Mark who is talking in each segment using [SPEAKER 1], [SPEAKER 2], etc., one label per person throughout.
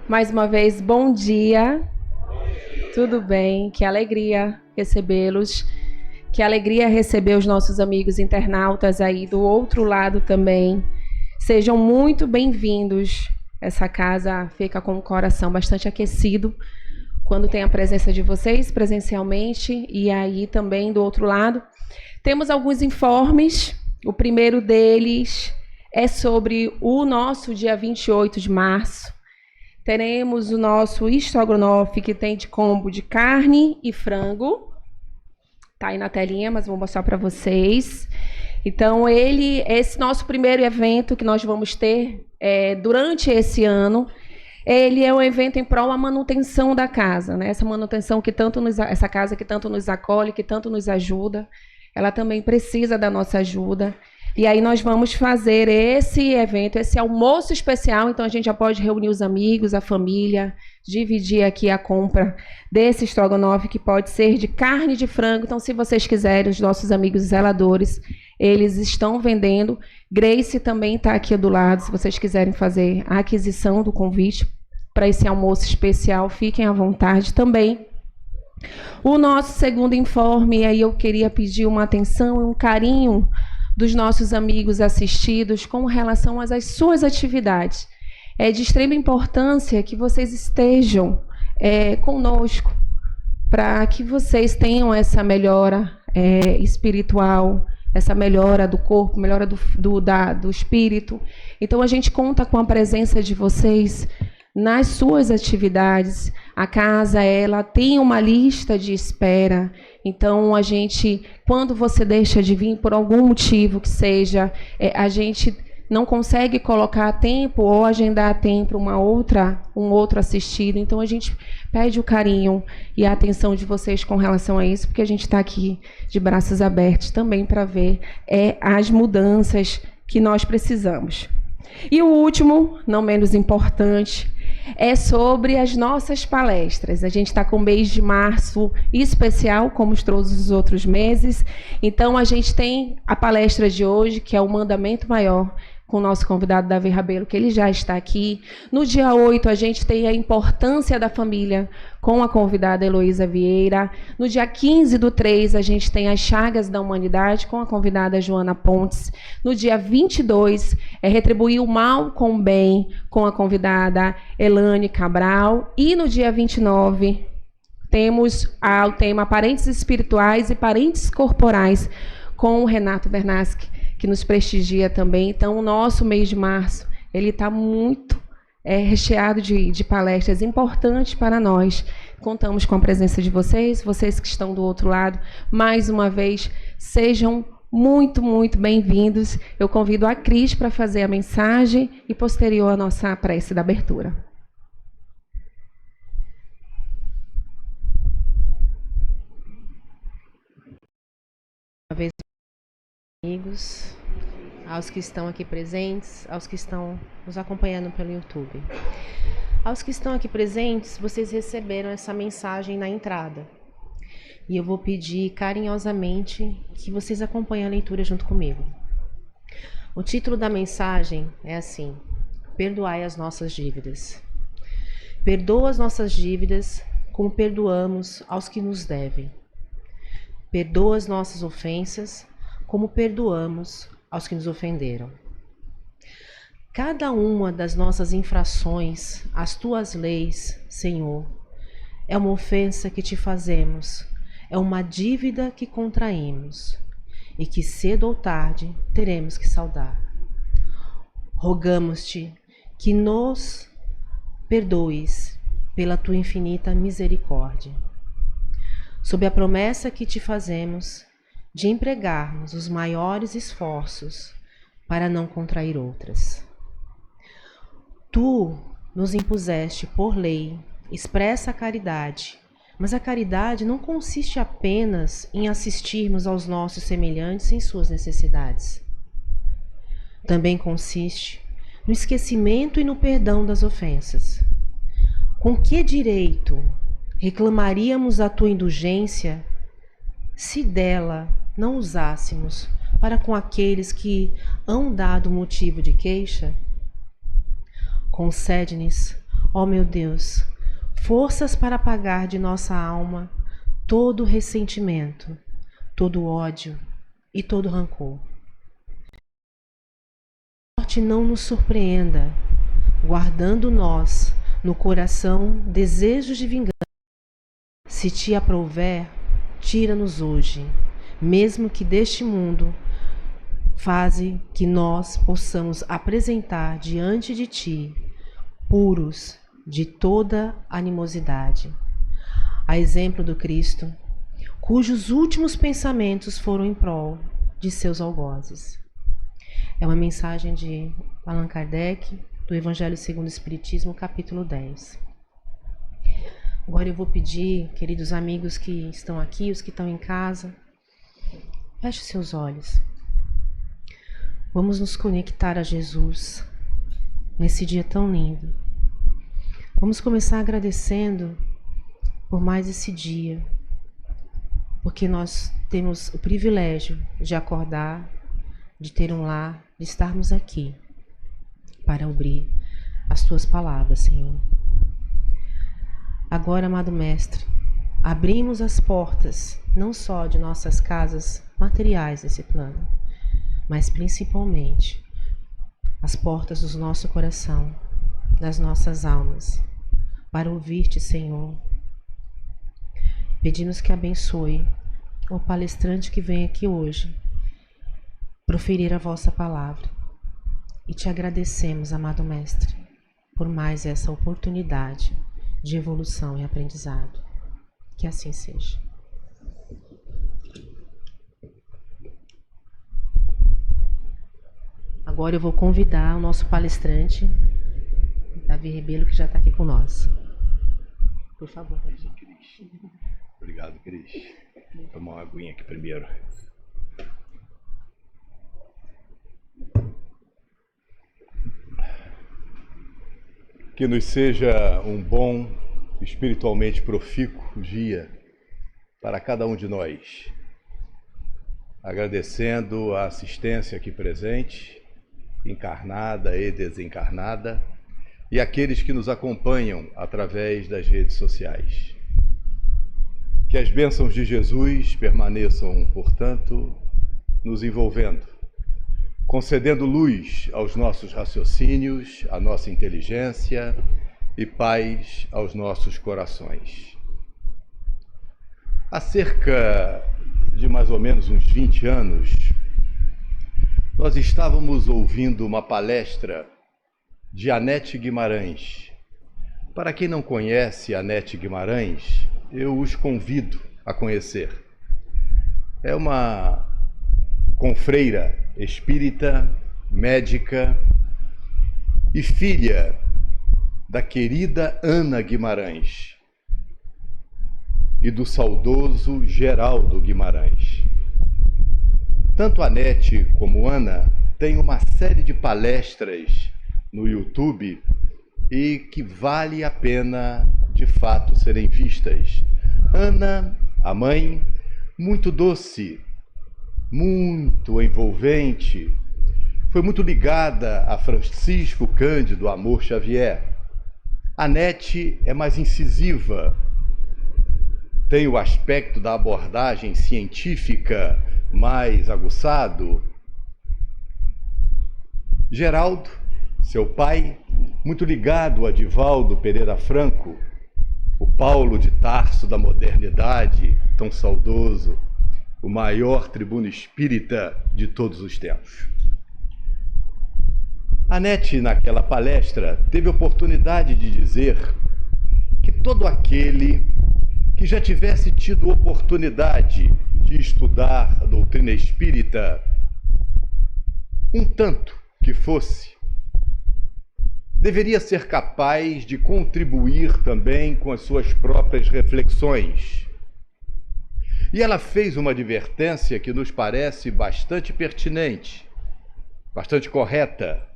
[SPEAKER 1] Mais uma vez, bom dia. Tudo bem? Que alegria recebê-los. Que alegria receber os nossos amigos internautas aí do outro lado também. Sejam muito bem-vindos. Essa casa fica com o coração bastante aquecido quando tem a presença de vocês presencialmente e aí também do outro lado. Temos alguns informes. O primeiro deles é sobre o nosso dia 28 de março. Teremos o nosso estrogonofe, que tem de combo de carne e frango. Tá aí na telinha, mas vou mostrar para vocês. Então, esse nosso primeiro evento que nós vamos ter durante esse ano, ele é um evento em prol da manutenção da casa, né? Essa manutenção essa casa que tanto nos acolhe, que tanto nos ajuda, ela também precisa da nossa ajuda. E aí nós vamos fazer esse evento, esse almoço especial, então a gente já pode reunir os amigos, a família, dividir aqui a compra desse estrogonofe, que pode ser de carne e de frango. Então, se vocês quiserem, os nossos amigos zeladores, eles estão vendendo. Grace também está aqui do lado, se vocês quiserem fazer a aquisição do convite para esse almoço especial, fiquem à vontade também. O nosso segundo informe, aí eu queria pedir uma atenção e um carinho dos nossos amigos assistidos com relação às suas atividades. É de extrema importância que vocês estejam conosco para que vocês tenham essa melhora espiritual, essa melhora do corpo, melhora do espírito. Então, a gente conta com a presença de vocês nas suas atividades. A casa, ela tem uma lista de espera. Então, quando você deixa de vir por algum motivo que seja, a gente não consegue colocar tempo ou agendar tempo um outro assistido. Então, a gente pede o carinho e a atenção de vocês com relação a isso, porque a gente está aqui de braços abertos também para ver as mudanças que nós precisamos. E o último, não menos importante, é sobre as nossas palestras. A gente está com o mês de março especial, como todos os outros meses. Então, a gente tem a palestra de hoje, que é o Mandamento Maior, com o nosso convidado Davi Rabelo, que ele já está aqui. No dia 8, a gente tem a importância da família, com a convidada Heloísa Vieira. No dia 15/3, a gente tem as chagas da humanidade, com a convidada Joana Pontes. No dia 22, retribuir o mal com o bem, com a convidada Elane Cabral. E no dia 29, temos o tema Parentes Espirituais e Parentes Corporais, com o Renato Bernaschi, que nos prestigia também. Então, o nosso mês de março, ele está muito recheado de palestras importantes para nós. Contamos com a presença de vocês que estão do outro lado. Mais uma vez, sejam muito, muito bem-vindos. Eu convido a Cris para fazer a mensagem e posterior a nossa prece da abertura. Uma vez, amigos, aos que estão aqui presentes, aos que estão nos acompanhando pelo YouTube. Aos que estão aqui presentes, vocês receberam essa mensagem na entrada. E eu vou pedir carinhosamente que vocês acompanhem a leitura junto comigo. O título da mensagem é assim: Perdoai as nossas dívidas. Perdoa as nossas dívidas como perdoamos aos que nos devem. Perdoa as nossas ofensas como perdoamos aos que nos ofenderam. Cada uma das nossas infrações às tuas leis, Senhor, é uma ofensa que te fazemos, é uma dívida que contraímos e que cedo ou tarde teremos que saldar. Rogamos-te que nos perdoes pela tua infinita misericórdia, sob a promessa que te fazemos de empregarmos os maiores esforços para não contrair outras. Tu nos impuseste por lei expressa caridade, mas a caridade não consiste apenas em assistirmos aos nossos semelhantes em suas necessidades. Também consiste no esquecimento e no perdão das ofensas. Com que direito reclamaríamos a tua indulgência se dela não usássemos para com aqueles que hão dado motivo de queixa? Concede-nos
[SPEAKER 2] Ó meu Deus, forças para apagar de nossa alma todo ressentimento, todo ódio e todo rancor. A morte não nos surpreenda, guardando nós no coração desejos de vingança. Se te aprouver, tira-nos hoje, mesmo que deste mundo faze que nós possamos apresentar diante de ti, puros de toda animosidade, a exemplo do Cristo, cujos últimos pensamentos foram em prol de seus algozes. É uma mensagem de Allan Kardec, do Evangelho segundo o Espiritismo, capítulo 10. Agora eu vou pedir, queridos amigos que estão aqui, os que estão em casa, feche seus olhos. Vamos nos conectar a Jesus nesse dia tão lindo. Vamos começar agradecendo por mais esse dia, porque nós temos o privilégio de acordar, de ter um lar, de estarmos aqui para ouvir as tuas palavras, Senhor. Agora, amado Mestre, abrimos as portas não só de nossas casas materiais desse plano, mas principalmente as portas do nosso coração, das nossas almas, para ouvir-te, Senhor. Pedimos que abençoe o palestrante que vem aqui hoje proferir a vossa palavra. E te agradecemos, amado Mestre, por mais essa oportunidade de evolução e aprendizado. Que assim seja. Agora eu vou convidar o nosso palestrante, Davi Rebelo, que já está aqui com nós. Por favor.
[SPEAKER 3] Obrigado, Cris. Vou tomar uma aguinha aqui primeiro. Que nos seja um bom, espiritualmente profícuo dia para cada um de nós. Agradecendo a assistência aqui presente, encarnada e desencarnada, e aqueles que nos acompanham através das redes sociais. Que as bênçãos de Jesus permaneçam, portanto, nos envolvendo, concedendo luz aos nossos raciocínios, à nossa inteligência e paz aos nossos corações. Há cerca de mais ou menos uns 20 anos, nós estávamos ouvindo uma palestra de Anete Guimarães. Para quem não conhece Anete Guimarães, eu os convido a conhecer. É uma confreira espírita, médica e filha da querida Ana Guimarães e do saudoso Geraldo Guimarães. Tanto Anete como Ana têm uma série de palestras no YouTube e que vale a pena, de fato, serem vistas. Ana, a mãe, muito doce, muito envolvente, foi muito ligada a Francisco Cândido Amor Xavier. Anete é mais incisiva, tem o aspecto da abordagem científica mais aguçado. Geraldo, seu pai, muito ligado a Divaldo Pereira Franco, o Paulo de Tarso da modernidade, tão saudoso, o maior tribuno espírita de todos os tempos. Anete, naquela palestra, teve a oportunidade de dizer que todo aquele que já tivesse tido oportunidade de estudar a doutrina espírita, um tanto que fosse, deveria ser capaz de contribuir também com as suas próprias reflexões. E ela fez uma advertência que nos parece bastante pertinente, bastante correta.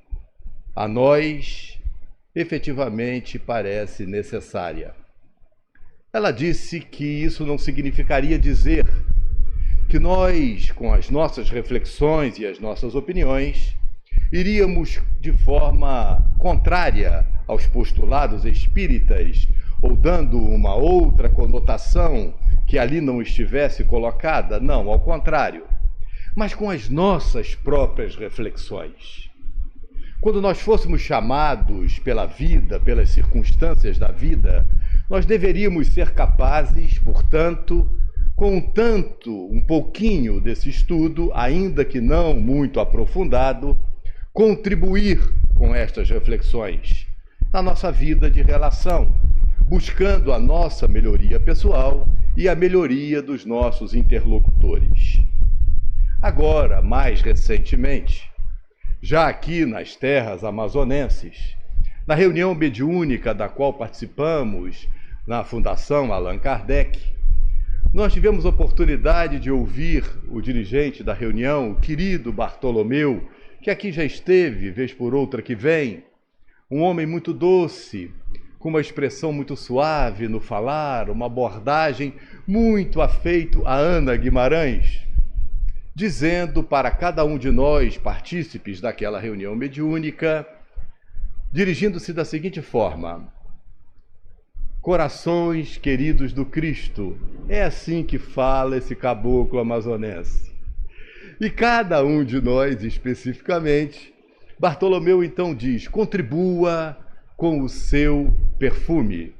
[SPEAKER 3] A nós, efetivamente, parece necessária. Ela disse que isso não significaria dizer que nós, com as nossas reflexões e as nossas opiniões, iríamos de forma contrária aos postulados espíritas, ou dando uma outra conotação que ali não estivesse colocada? Não, ao contrário. Mas com as nossas próprias reflexões. Quando nós fôssemos chamados pela vida, pelas circunstâncias da vida, nós deveríamos ser capazes, portanto, com um pouquinho desse estudo, ainda que não muito aprofundado, contribuir com estas reflexões na nossa vida de relação, buscando a nossa melhoria pessoal e a melhoria dos nossos interlocutores. Agora, mais recentemente, já aqui nas terras amazonenses, na reunião mediúnica da qual participamos na Fundação Allan Kardec, nós tivemos oportunidade de ouvir o dirigente da reunião, o querido Bartolomeu, que aqui já esteve, vez por outra que vem, um homem muito doce, com uma expressão muito suave no falar, uma abordagem muito afeito a Ana Guimarães, dizendo para cada um de nós, partícipes daquela reunião mediúnica, dirigindo-se da seguinte forma: corações queridos do Cristo, é assim que fala esse caboclo amazonense. E cada um de nós, especificamente, Bartolomeu então diz: contribua com o seu perfume.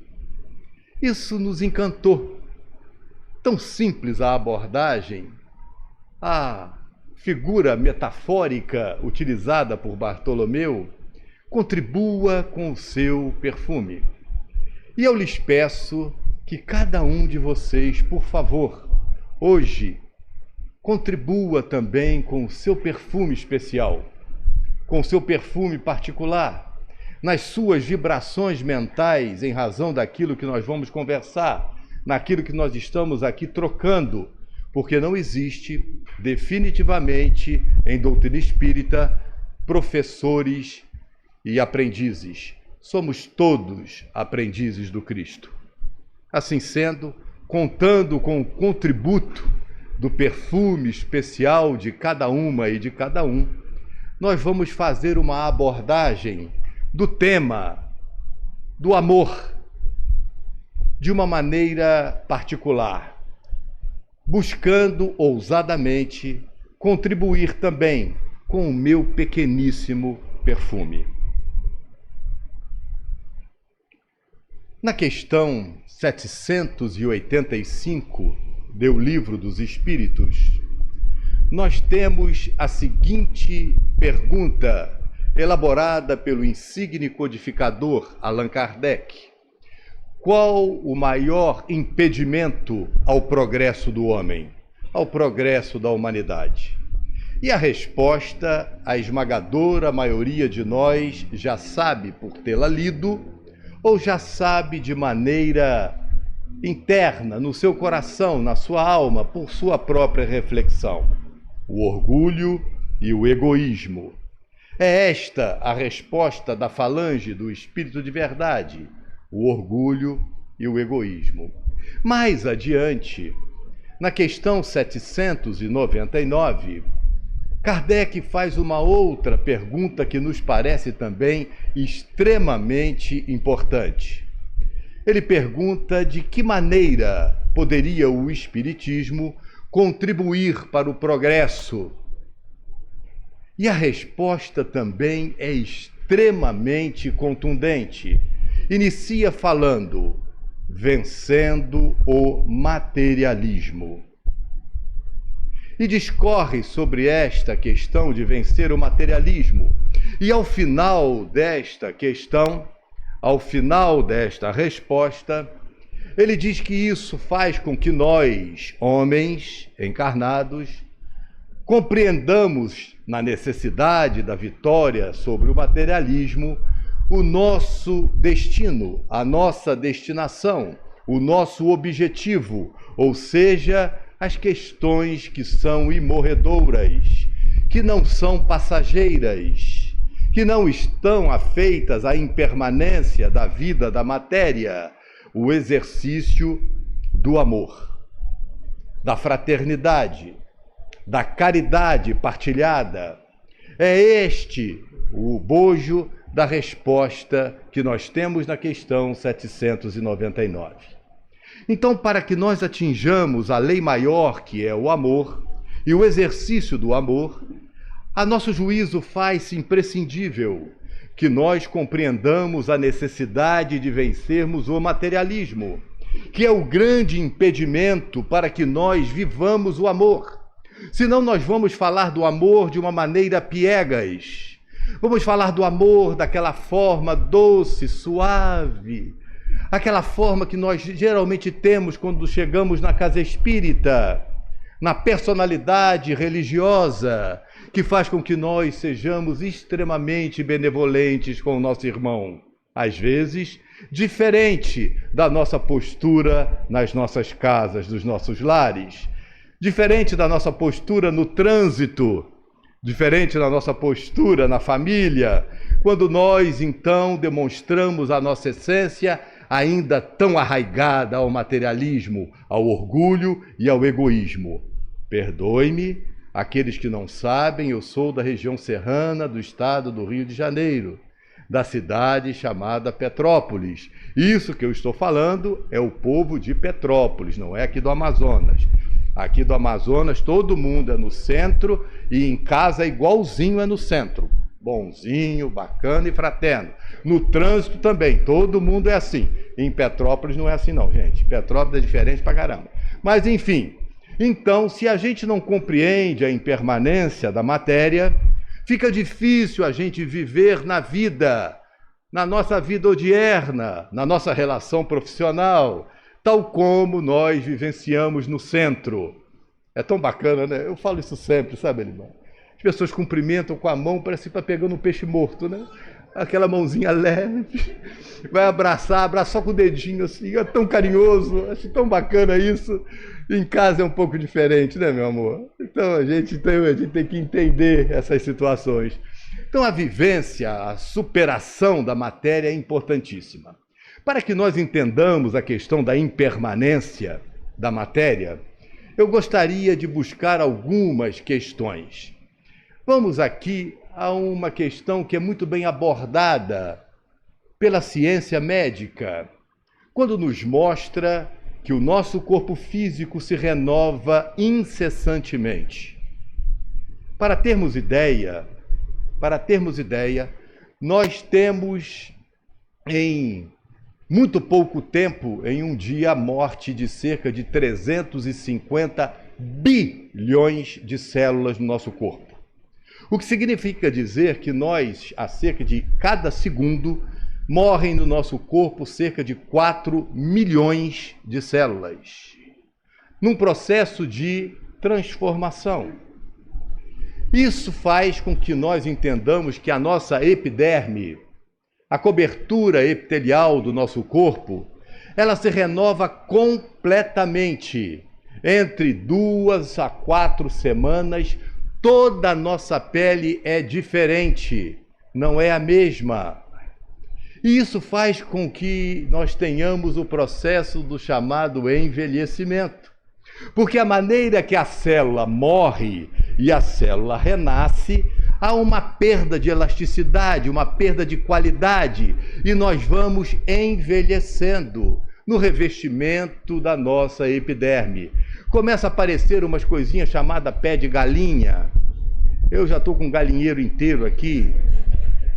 [SPEAKER 3] Isso nos encantou. Tão simples a abordagem, a figura metafórica utilizada por Bartolomeu, contribua com o seu perfume. E eu lhes peço que cada um de vocês, por favor, hoje, contribua também com o seu perfume especial, com o seu perfume particular, nas suas vibrações mentais, em razão daquilo que nós vamos conversar, naquilo que nós estamos aqui trocando, porque não existe, definitivamente, em doutrina espírita, professores e aprendizes. Somos todos aprendizes do Cristo. Assim sendo, contando com o contributo do perfume especial de cada uma e de cada um, nós vamos fazer uma abordagem do tema do amor de uma maneira particular, buscando ousadamente contribuir também com o meu pequeníssimo perfume. Na questão 785 do Livro dos Espíritos, nós temos a seguinte pergunta, elaborada pelo insigne codificador Allan Kardec: qual o maior impedimento ao progresso do homem, ao progresso da humanidade? E a resposta, a esmagadora maioria de nós já sabe por tê-la lido, ou já sabe de maneira interna, no seu coração, na sua alma, por sua própria reflexão: o orgulho e o egoísmo. É esta a resposta da falange do Espírito de Verdade: o orgulho e o egoísmo. Mais adiante, na questão 799, Kardec faz uma outra pergunta que nos parece também extremamente importante. Ele pergunta de que maneira poderia o Espiritismo contribuir para o progresso. E a resposta também é extremamente contundente. Inicia falando: vencendo o materialismo. E discorre sobre esta questão de vencer o materialismo. E ao final desta questão, ao final desta resposta, ele diz que isso faz com que nós, homens encarnados, compreendamos na necessidade da vitória sobre o materialismo o nosso destino, a nossa destinação, o nosso objetivo, ou seja, as questões que são imorredouras, que não são passageiras, que não estão afeitas à impermanência da vida da matéria, o exercício do amor, da fraternidade, da caridade partilhada, É este o bojo da resposta que nós temos na questão 799. Então, para que nós atinjamos a lei maior, que é o amor, e o exercício do amor, a nosso juízo faz-se imprescindível que nós compreendamos a necessidade de vencermos o materialismo, que é o grande impedimento para que nós vivamos o amor. Senão nós vamos falar do amor de uma maneira piegas. Vamos falar do amor daquela forma doce, suave, aquela forma que nós geralmente temos quando chegamos na casa espírita, na personalidade religiosa, que faz com que nós sejamos extremamente benevolentes com o nosso irmão. Às vezes, diferente da nossa postura nas nossas casas, dos nossos lares, diferente da nossa postura no trânsito, diferente da nossa postura na família, quando nós, então, demonstramos a nossa essência ainda tão arraigada ao materialismo, ao orgulho e ao egoísmo. Perdoe-me, aqueles que não sabem, eu sou da região serrana do estado do Rio de Janeiro, da cidade chamada Petrópolis. Isso que eu estou falando é o povo de Petrópolis, não é aqui do Amazonas. Aqui do Amazonas todo mundo é no centro e em casa igualzinho é no centro. Bonzinho, bacana e fraterno. No trânsito também, todo mundo é assim. Em Petrópolis não é assim não, gente. Petrópolis é diferente pra caramba. Mas enfim, então se a gente não compreende a impermanência da matéria, fica difícil a gente viver na vida, na nossa vida odierna, na nossa relação profissional, tal como nós vivenciamos no centro. É tão bacana, né? Eu falo isso sempre, sabe, irmão? As pessoas cumprimentam com a mão, parece que está pegando um peixe morto, né? Aquela mãozinha leve, vai abraça só com o dedinho assim, é tão carinhoso, acho tão bacana isso. Em casa é um pouco diferente, né, meu amor? Então a gente tem que entender essas situações. Então a vivência, a superação da matéria é importantíssima. Para que nós entendamos a questão da impermanência da matéria, eu gostaria de buscar algumas questões. Vamos aqui a uma questão que é muito bem abordada pela ciência médica, quando nos mostra que o nosso corpo físico se renova incessantemente. Para termos ideia, nós temos em muito pouco tempo, em um dia, a morte de cerca de 350 bilhões de células no nosso corpo. O que significa dizer que nós, a cerca de cada segundo, morrem no nosso corpo cerca de 4 milhões de células, num processo de transformação. Isso faz com que nós entendamos que a nossa epiderme, a cobertura epitelial do nosso corpo, ela se renova completamente. Entre 2 a 4 semanas, toda a nossa pele é diferente, não é a mesma. E isso faz com que nós tenhamos o processo do chamado envelhecimento. Porque a maneira que a célula morre e a célula renasce, há uma perda de elasticidade, uma perda de qualidade, e nós vamos envelhecendo no revestimento da nossa epiderme. Começa a aparecer umas coisinhas chamadas pé de galinha. Eu já estou com um galinheiro inteiro aqui.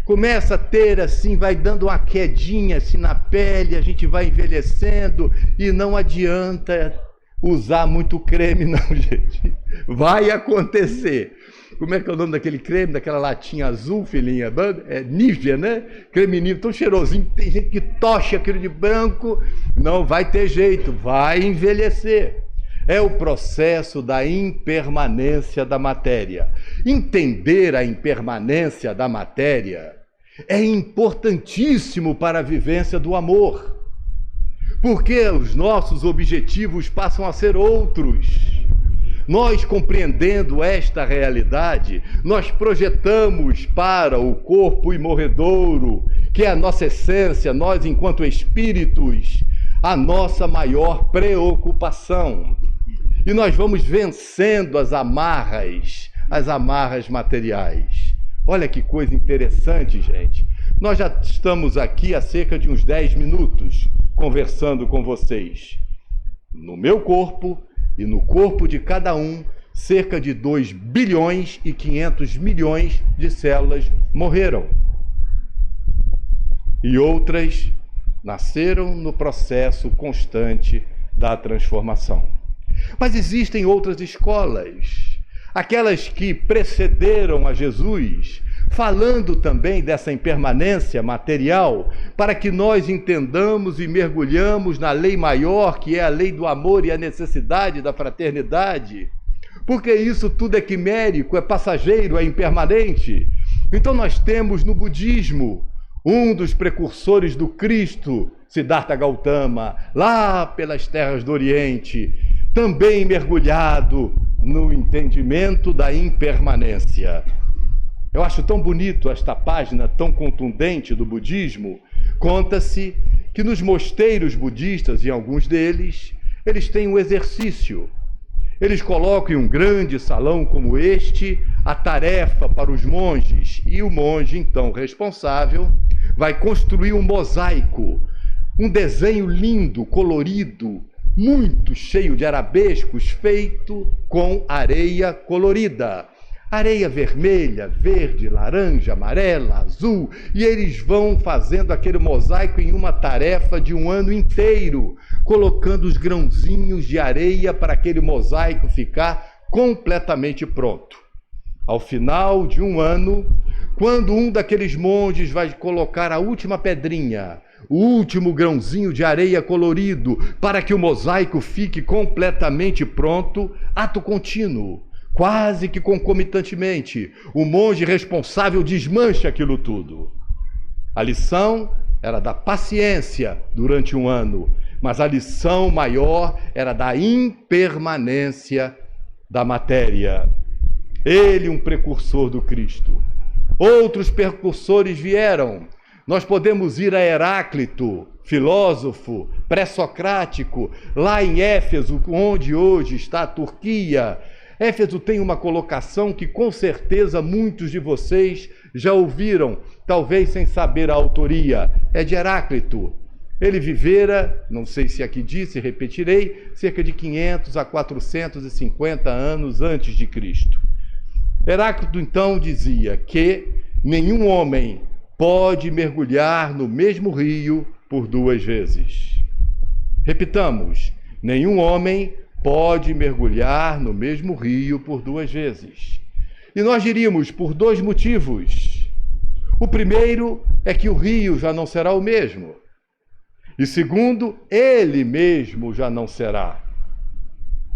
[SPEAKER 3] Começa a ter assim, vai dando uma quedinha assim na pele, a gente vai envelhecendo e não adianta usar muito creme não, gente. Vai acontecer. Como é que é o nome daquele creme, daquela latinha azul, filhinha? É Nivea, né? Creme Nivea, tão cheirosinho. Tem gente que tocha aquilo de branco. Não vai ter jeito, vai envelhecer. É o processo da impermanência da matéria. Entender a impermanência da matéria é importantíssimo para a vivência do amor, porque os nossos objetivos passam a ser outros. Nós, compreendendo esta realidade, nós projetamos para o corpo imorredouro, que é a nossa essência, nós enquanto espíritos, a nossa maior preocupação. E nós vamos vencendo as amarras materiais. Olha que coisa interessante, gente. Nós já estamos aqui há cerca de uns 10 minutos conversando com vocês. No meu corpo e no corpo de cada um, cerca de 2 bilhões e 500 milhões de células morreram. E outras nasceram no processo constante da transformação. Mas existem outras escolas, aquelas que precederam a Jesus, falando também dessa impermanência material, para que nós entendamos e mergulhamos na lei maior, que é a lei do amor e a necessidade da fraternidade. Porque isso tudo é quimérico, é passageiro, é impermanente. Então nós temos no budismo um dos precursores do Cristo, Siddhartha Gautama, lá pelas terras do Oriente, também mergulhado no entendimento da impermanência. Eu acho tão bonito esta página tão contundente do budismo. Conta-se que nos mosteiros budistas, em alguns deles, eles têm um exercício. Eles colocam em um grande salão como este a tarefa para os monges, e o monge, então responsável, vai construir um mosaico, um desenho lindo, colorido, muito cheio de arabescos, feito com areia colorida. Areia vermelha, verde, laranja, amarela, azul, e eles vão fazendo aquele mosaico em uma tarefa de um ano inteiro, colocando os grãozinhos de areia para aquele mosaico ficar completamente pronto. Ao final de um ano, quando um daqueles monges vai colocar a última pedrinha, o último grãozinho de areia colorido, para que o mosaico fique completamente pronto, ato contínuo, quase que concomitantemente, o monge responsável desmancha aquilo tudo. A lição era da paciência durante um ano, mas a lição maior era da impermanência da matéria. Ele, um precursor do Cristo. Outros precursores vieram. Nós podemos ir a Heráclito, filósofo pré-socrático, lá em Éfeso, onde hoje está a Turquia. Éfeso tem uma colocação que com certeza muitos de vocês já ouviram, talvez sem saber a autoria. É de Heráclito. Ele vivera, não sei se aqui disse, repetirei, cerca de 500 a 450 anos antes de Cristo. Heráclito então dizia que nenhum homem pode mergulhar no mesmo rio por 2 vezes. Repitamos, nenhum homem pode mergulhar no mesmo rio por 2 vezes. E nós diríamos por 2 motivos. O primeiro é que o rio já não será o mesmo. E segundo, ele mesmo já não será.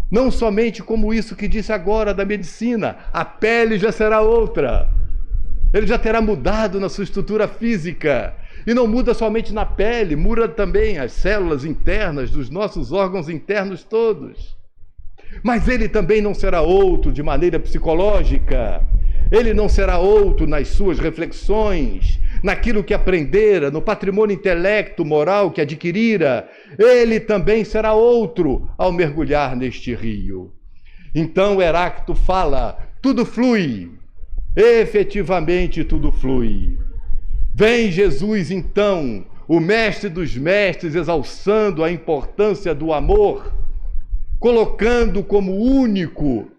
[SPEAKER 3] Não somente como isso que disse agora da medicina, a pele já será outra. Ele já terá mudado na sua estrutura física. E não muda somente na pele, muda também as células internas dos nossos órgãos internos todos. Mas ele também não será outro de maneira psicológica. Ele não será outro nas suas reflexões, naquilo que aprendera, no patrimônio intelecto, moral que adquirira. Ele também será outro ao mergulhar neste rio. Então Heráclito fala, tudo flui. Efetivamente tudo flui. Vem Jesus então, o mestre dos mestres, exalçando a importância do amor, colocando como único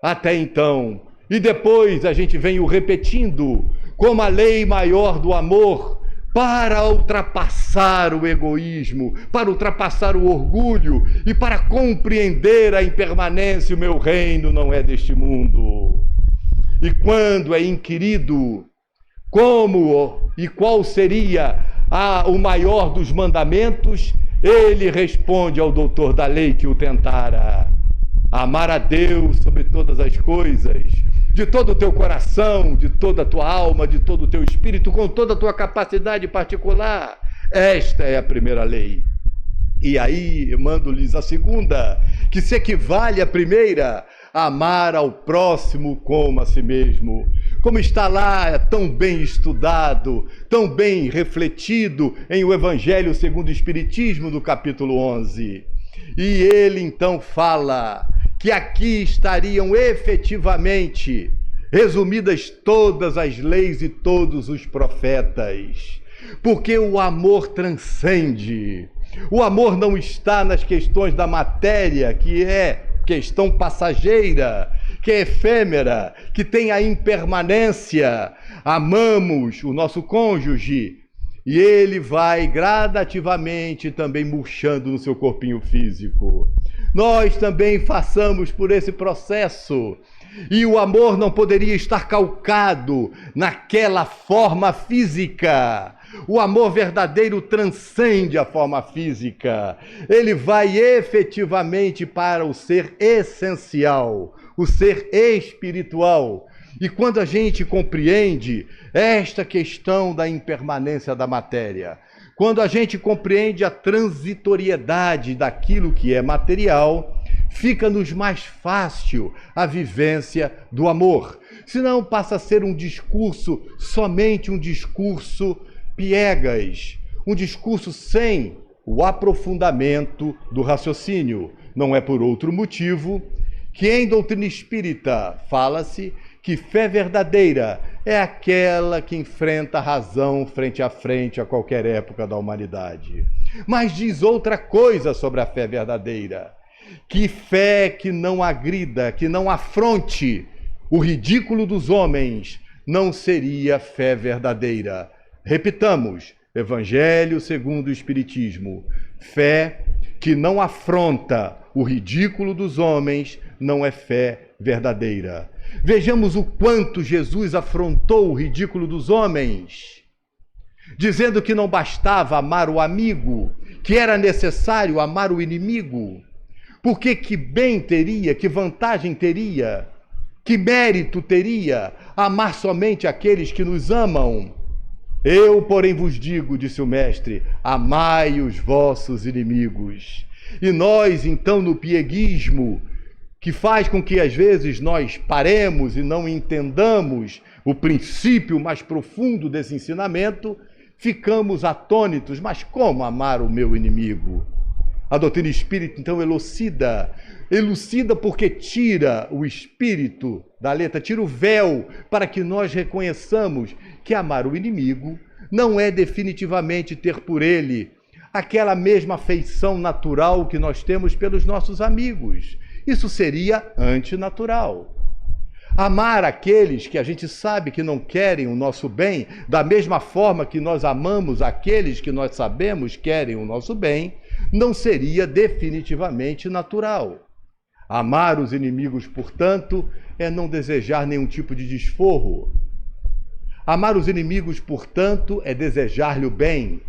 [SPEAKER 3] até então. E depois a gente vem o repetindo como a lei maior do amor, para ultrapassar o egoísmo, para ultrapassar o orgulho e para compreender a impermanência. O meu reino não é deste mundo. E quando é inquirido como e qual seria o maior dos mandamentos, ele responde ao doutor da lei que o tentara: amar a Deus sobre todas as coisas, de todo o teu coração, de toda a tua alma, de todo o teu espírito, com toda a tua capacidade particular. Esta é a primeira lei. E aí eu mando-lhes a segunda, que se equivale à primeira: amar ao próximo como a si mesmo. Como está lá tão bem estudado, tão bem refletido em o Evangelho segundo o Espiritismo, no capítulo 11. E ele então fala que aqui estariam efetivamente resumidas todas as leis e todos os profetas. Porque o amor transcende. O amor não está nas questões da matéria, que é questão passageira, que é efêmera, que tem a impermanência. Amamos o nosso cônjuge e ele vai gradativamente também murchando no seu corpinho físico. Nós também passamos por esse processo. E o amor não poderia estar calcado naquela forma física. O amor verdadeiro transcende a forma física. Ele vai efetivamente para o ser essencial, o ser espiritual. E quando a gente compreende esta questão da impermanência da matéria, quando a gente compreende a transitoriedade daquilo que é material, fica-nos mais fácil a vivência do amor. Senão passa a ser um discurso, somente um discurso piegas, um discurso sem o aprofundamento do raciocínio. Não é por outro motivo que em doutrina espírita fala-se que fé verdadeira é aquela que enfrenta a razão frente a qualquer época da humanidade. Mas diz outra coisa sobre a fé verdadeira, que fé que não agrida, que não afronte o ridículo dos homens, não seria fé verdadeira. Repitamos, Evangelho segundo o Espiritismo, fé que não afronta o ridículo dos homens, não é fé verdadeira. Vejamos o quanto Jesus afrontou o ridículo dos homens, dizendo que não bastava amar o amigo, que era necessário amar o inimigo. Porque que bem teria, que vantagem teria, que mérito teria amar somente aqueles que nos amam? Eu, porém, vos digo, disse o Mestre, amai os vossos inimigos. E nós, então, no pieguismo, que faz com que às vezes nós paremos e não entendamos o princípio mais profundo desse ensinamento, ficamos atônitos. Mas como amar o meu inimigo? A doutrina espírita, então, elucida porque tira o espírito da letra, tira o véu, para que nós reconheçamos que amar o inimigo não é definitivamente ter por ele aquela mesma afeição natural que nós temos pelos nossos amigos. Isso seria antinatural. Amar aqueles que a gente sabe que não querem o nosso bem, da mesma forma que nós amamos aqueles que nós sabemos querem o nosso bem, não seria definitivamente natural. Amar os inimigos, portanto, é não desejar nenhum tipo de desforro. Amar os inimigos, portanto, é desejar-lhe o bem.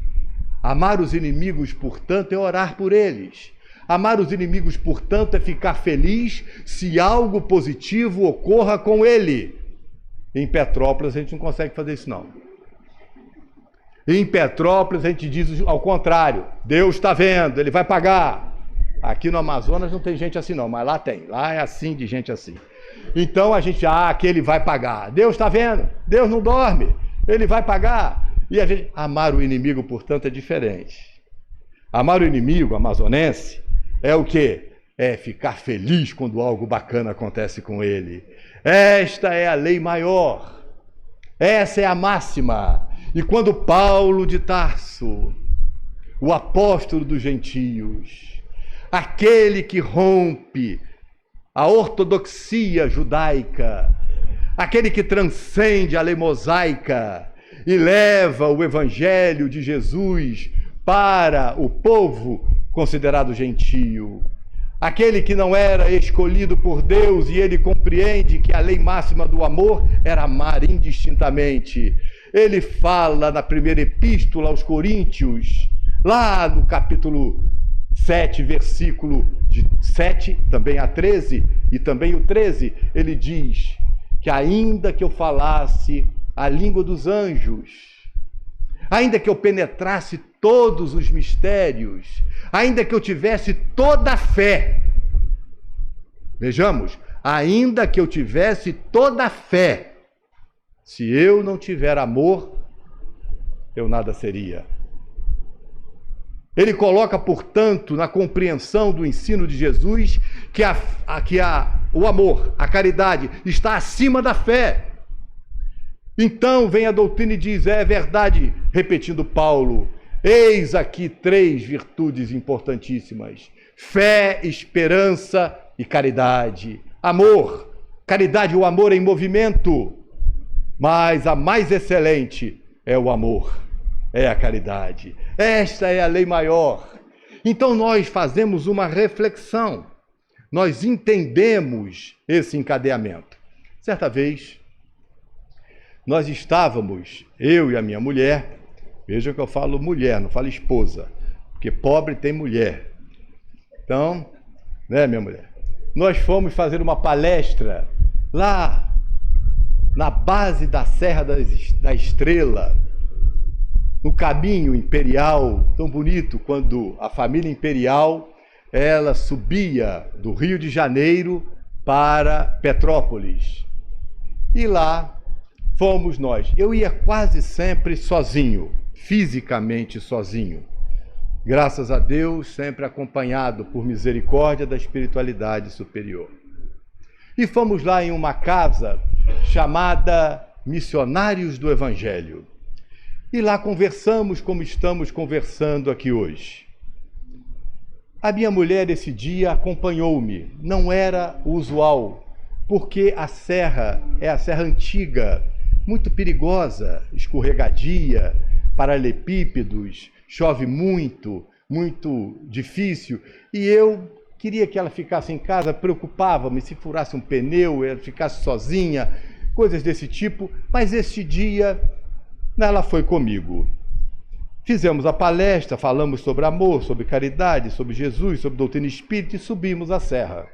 [SPEAKER 3] Amar os inimigos, portanto, é orar por eles. Amar os inimigos, portanto, é ficar feliz se algo positivo ocorra com ele. Em Petrópolis a gente não consegue fazer isso, não. Em Petrópolis a gente diz ao contrário. Deus está vendo, ele vai pagar. Aqui no Amazonas não tem gente assim não, mas lá tem. Lá é assim, de gente assim. Então a gente, aquele vai pagar. Deus está vendo, Deus não dorme, ele vai pagar. E a gente, amar o inimigo, portanto, é diferente. Amar o inimigo amazonense é o quê? É ficar feliz quando algo bacana acontece com ele. Esta é a lei maior. Essa é a máxima. E quando Paulo de Tarso, o apóstolo dos gentios, aquele que rompe a ortodoxia judaica, aquele que transcende a lei mosaica e leva o evangelho de Jesus para o povo considerado gentio, aquele que não era escolhido por Deus e ele compreende que a lei máxima do amor era amar indistintamente. Ele fala na primeira epístola aos Coríntios, lá no capítulo 7, versículo de 7, também a 13, e também o 13, ele diz que ainda que eu falasse a língua dos anjos, ainda que eu penetrasse todos os mistérios, ainda que eu tivesse toda a fé, vejamos, ainda que eu tivesse toda a fé, se eu não tiver amor, eu nada seria. Ele coloca, portanto, na compreensão do ensino de Jesus, que a o amor, a caridade, está acima da fé. Então vem a doutrina e diz, é verdade, repetindo Paulo, eis aqui 3 virtudes importantíssimas: fé, esperança e caridade. Amor, caridade, o amor em movimento, mas a mais excelente é o amor, é a caridade. Esta é a lei maior. Então nós fazemos uma reflexão, nós entendemos esse encadeamento. Certa vez, nós estávamos, eu e a minha mulher, vejam que eu falo mulher, não falo esposa, porque pobre tem mulher. Então, né, minha mulher? Nós fomos fazer uma palestra lá na base da Serra da Estrela, no caminho imperial, tão bonito, quando a família imperial, ela subia do Rio de Janeiro para Petrópolis. E lá fomos nós. Eu ia quase sempre sozinho, fisicamente sozinho. Graças a Deus, sempre acompanhado por misericórdia da espiritualidade superior. E fomos lá em uma casa chamada Missionários do Evangelho. E lá conversamos como estamos conversando aqui hoje. A minha mulher esse dia acompanhou-me. Não era o usual, porque a serra é a serra antiga, muito perigosa, escorregadia, paralelepípedos, chove muito, muito difícil. E eu queria que ela ficasse em casa, preocupava-me se furasse um pneu, ela ficasse sozinha, coisas desse tipo. Mas esse dia ela foi comigo. Fizemos a palestra, falamos sobre amor, sobre caridade, sobre Jesus, sobre doutrina espírita e subimos a Serra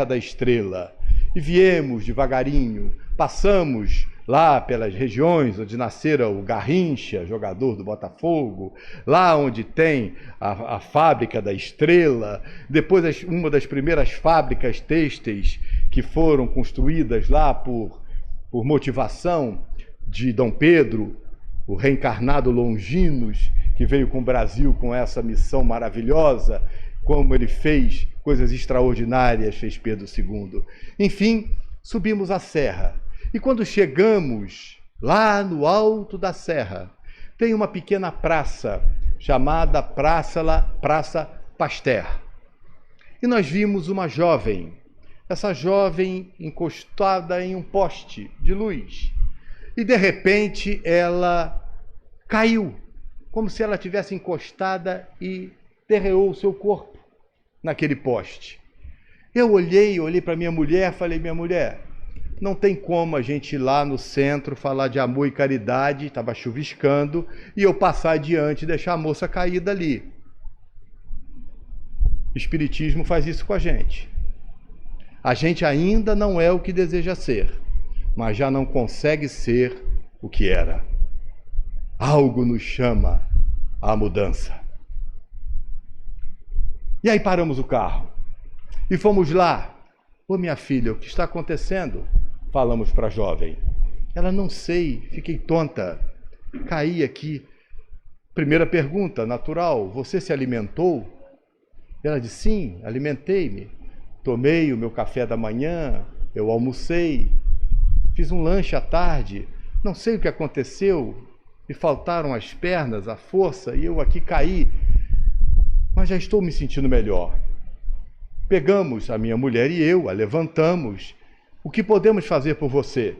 [SPEAKER 3] da Estrela. E viemos devagarinho, passamos lá pelas regiões onde nascera o Garrincha, jogador do Botafogo, lá onde tem a fábrica da Estrela, depois uma das primeiras fábricas têxteis que foram construídas lá por motivação de Dom Pedro, o reencarnado Longinos, que veio com o Brasil com essa missão maravilhosa, como ele fez coisas extraordinárias, fez Pedro II. Enfim, subimos a serra. E quando chegamos lá no alto da serra, tem uma pequena praça chamada Praça Pasteur. E nós vimos uma jovem, essa jovem encostada em um poste de luz. E de repente ela caiu, como se ela tivesse encostada e derreou o seu corpo naquele poste. Eu olhei para minha mulher, falei, minha mulher, não tem como a gente ir lá no centro falar de amor e caridade, estava chuviscando, e eu passar adiante e deixar a moça caída ali. O Espiritismo faz isso com a gente. A gente ainda não é o que deseja ser, mas já não consegue ser o que era. Algo nos chama à mudança. E aí paramos o carro e fomos lá. Ô minha filha, o que está acontecendo? Falamos para a jovem. Ela, não sei, fiquei tonta, caí aqui. Primeira pergunta, natural, você se alimentou? Ela disse, sim, alimentei-me. Tomei o meu café da manhã, eu almocei, fiz um lanche à tarde, não sei o que aconteceu, me faltaram as pernas, a força, e eu aqui caí, mas já estou me sentindo melhor. Pegamos a minha mulher e eu, a levantamos. O que podemos fazer por você?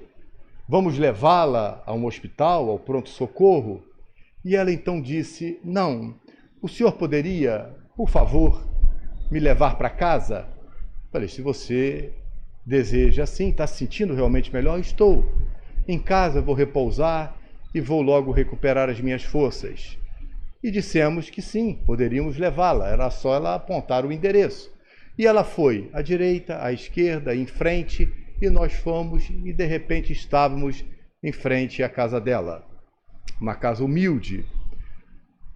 [SPEAKER 3] Vamos levá-la a um hospital, ao pronto-socorro? E ela então disse, não, o senhor poderia, por favor, me levar para casa? Falei, se você deseja assim, está se sentindo realmente melhor? Estou. Em casa vou repousar e vou logo recuperar as minhas forças. E dissemos que sim, poderíamos levá-la, era só ela apontar o endereço. E ela foi à direita, à esquerda, em frente, e nós fomos e de repente estávamos em frente à casa dela. Uma casa humilde.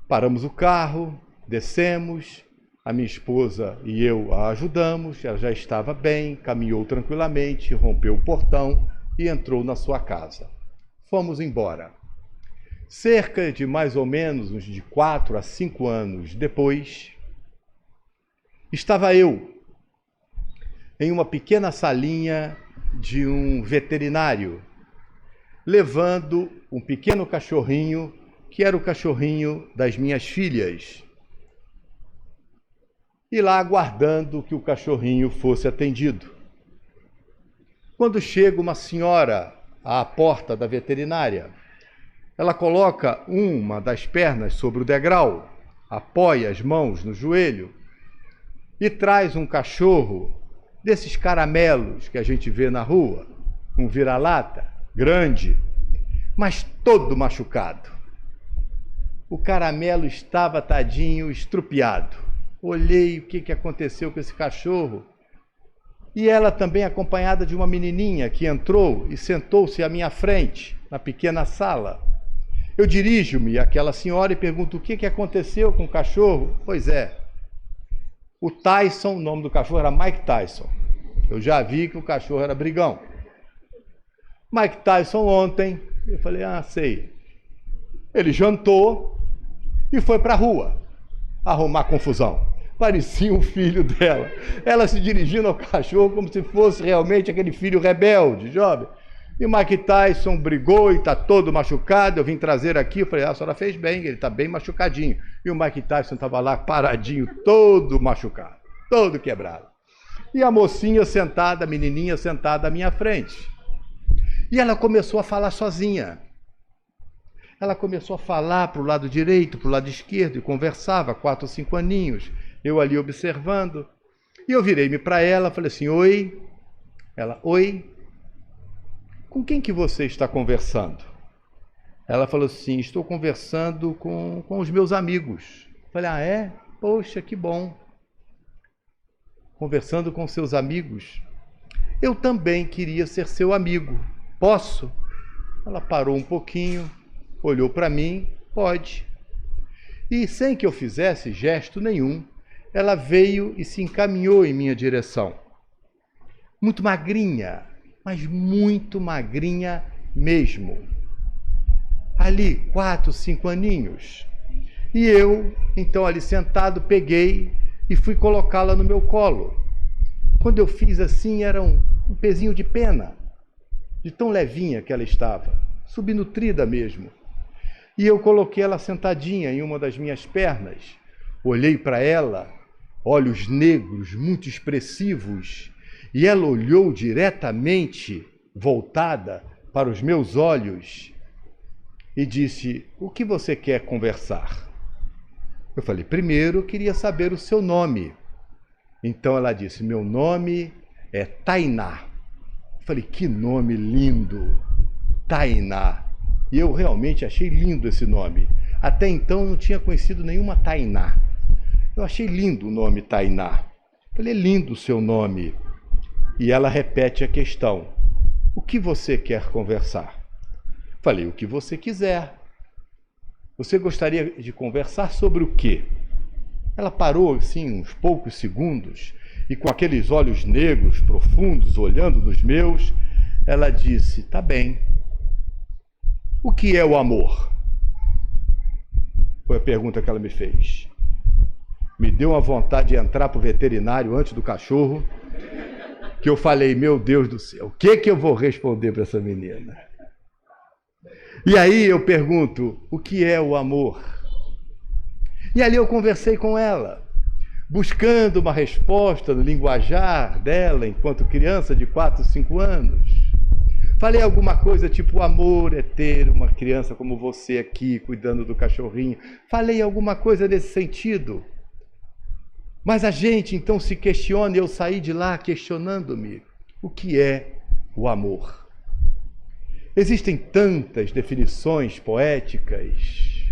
[SPEAKER 3] Paramos o carro, descemos, a minha esposa e eu a ajudamos, ela já estava bem, caminhou tranquilamente, rompeu o portão e entrou na sua casa. Fomos embora. Cerca de mais ou menos uns de 4 a 5 anos depois, estava eu em uma pequena salinha de um veterinário, levando um pequeno cachorrinho, que era o cachorrinho das minhas filhas, e lá aguardando que o cachorrinho fosse atendido. Quando chega uma senhora à porta da veterinária, ela coloca uma das pernas sobre o degrau, apoia as mãos no joelho e traz um cachorro desses caramelos que a gente vê na rua, um vira-lata, grande, mas todo machucado. O caramelo estava, tadinho, estrupiado. Olhei o que aconteceu com esse cachorro. E ela também acompanhada de uma menininha que entrou e sentou-se à minha frente, na pequena sala. Eu dirijo-me àquela senhora e pergunto o que aconteceu com o cachorro. Pois é, o Tyson, o nome do cachorro era Mike Tyson. Eu já vi que o cachorro era brigão. Mike Tyson ontem, eu falei, sei. Ele jantou e foi para a rua arrumar confusão. Parecia um filho dela. Ela se dirigindo ao cachorro como se fosse realmente aquele filho rebelde, jovem. E o Mike Tyson brigou e está todo machucado. Eu vim trazer aqui, eu falei, a senhora fez bem, ele está bem machucadinho. E o Mike Tyson estava lá paradinho, todo machucado, todo quebrado. E a mocinha sentada, a menininha sentada à minha frente. E ela começou a falar sozinha. Ela começou a falar para o lado direito, para o lado esquerdo, e conversava, 4 ou 5 aninhos. Eu ali observando. E eu virei-me para ela, falei assim, oi. Ela, oi. Com quem que você está conversando? Ela falou assim, estou conversando com os meus amigos. Falei, é? Poxa, que bom. Conversando com seus amigos. Eu também queria ser seu amigo. Posso? Ela parou um pouquinho, olhou para mim, pode. E sem que eu fizesse gesto nenhum, ela veio e se encaminhou em minha direção. Muito magrinha, mas muito magrinha mesmo. Ali, 4, 5 aninhos. E eu, então ali sentado, peguei e fui colocá-la no meu colo. Quando eu fiz assim, era um pezinho de pena, de tão levinha que ela estava, subnutrida mesmo. E eu coloquei ela sentadinha em uma das minhas pernas, olhei para ela, olhos negros, muito expressivos, e ela olhou diretamente, voltada para os meus olhos, e disse, o que você quer conversar? Eu falei, primeiro eu queria saber o seu nome. Então ela disse, meu nome é Tainá. Eu falei, que nome lindo, Tainá. E eu realmente achei lindo esse nome. Até então eu não tinha conhecido nenhuma Tainá. Eu achei lindo o nome Tainá. Eu falei, lindo o seu nome. E ela repete a questão, o que você quer conversar? Eu falei, o que você quiser. Você gostaria de conversar sobre o quê? Ela parou assim uns poucos segundos e com aqueles olhos negros profundos olhando nos meus, ela disse, tá bem. O que é o amor? Foi a pergunta que ela me fez. Me deu uma vontade de entrar para o veterinário antes do cachorro, que eu falei, meu Deus do céu, o que eu vou responder para essa menina? E aí eu pergunto, o que é o amor? E ali eu conversei com ela, buscando uma resposta no linguajar dela, enquanto criança de 4, 5 anos. Falei alguma coisa tipo, o amor é ter uma criança como você aqui, cuidando do cachorrinho. Falei alguma coisa nesse sentido. Mas a gente então se questiona, e eu saí de lá questionando-me, o que é o amor? Existem tantas definições poéticas.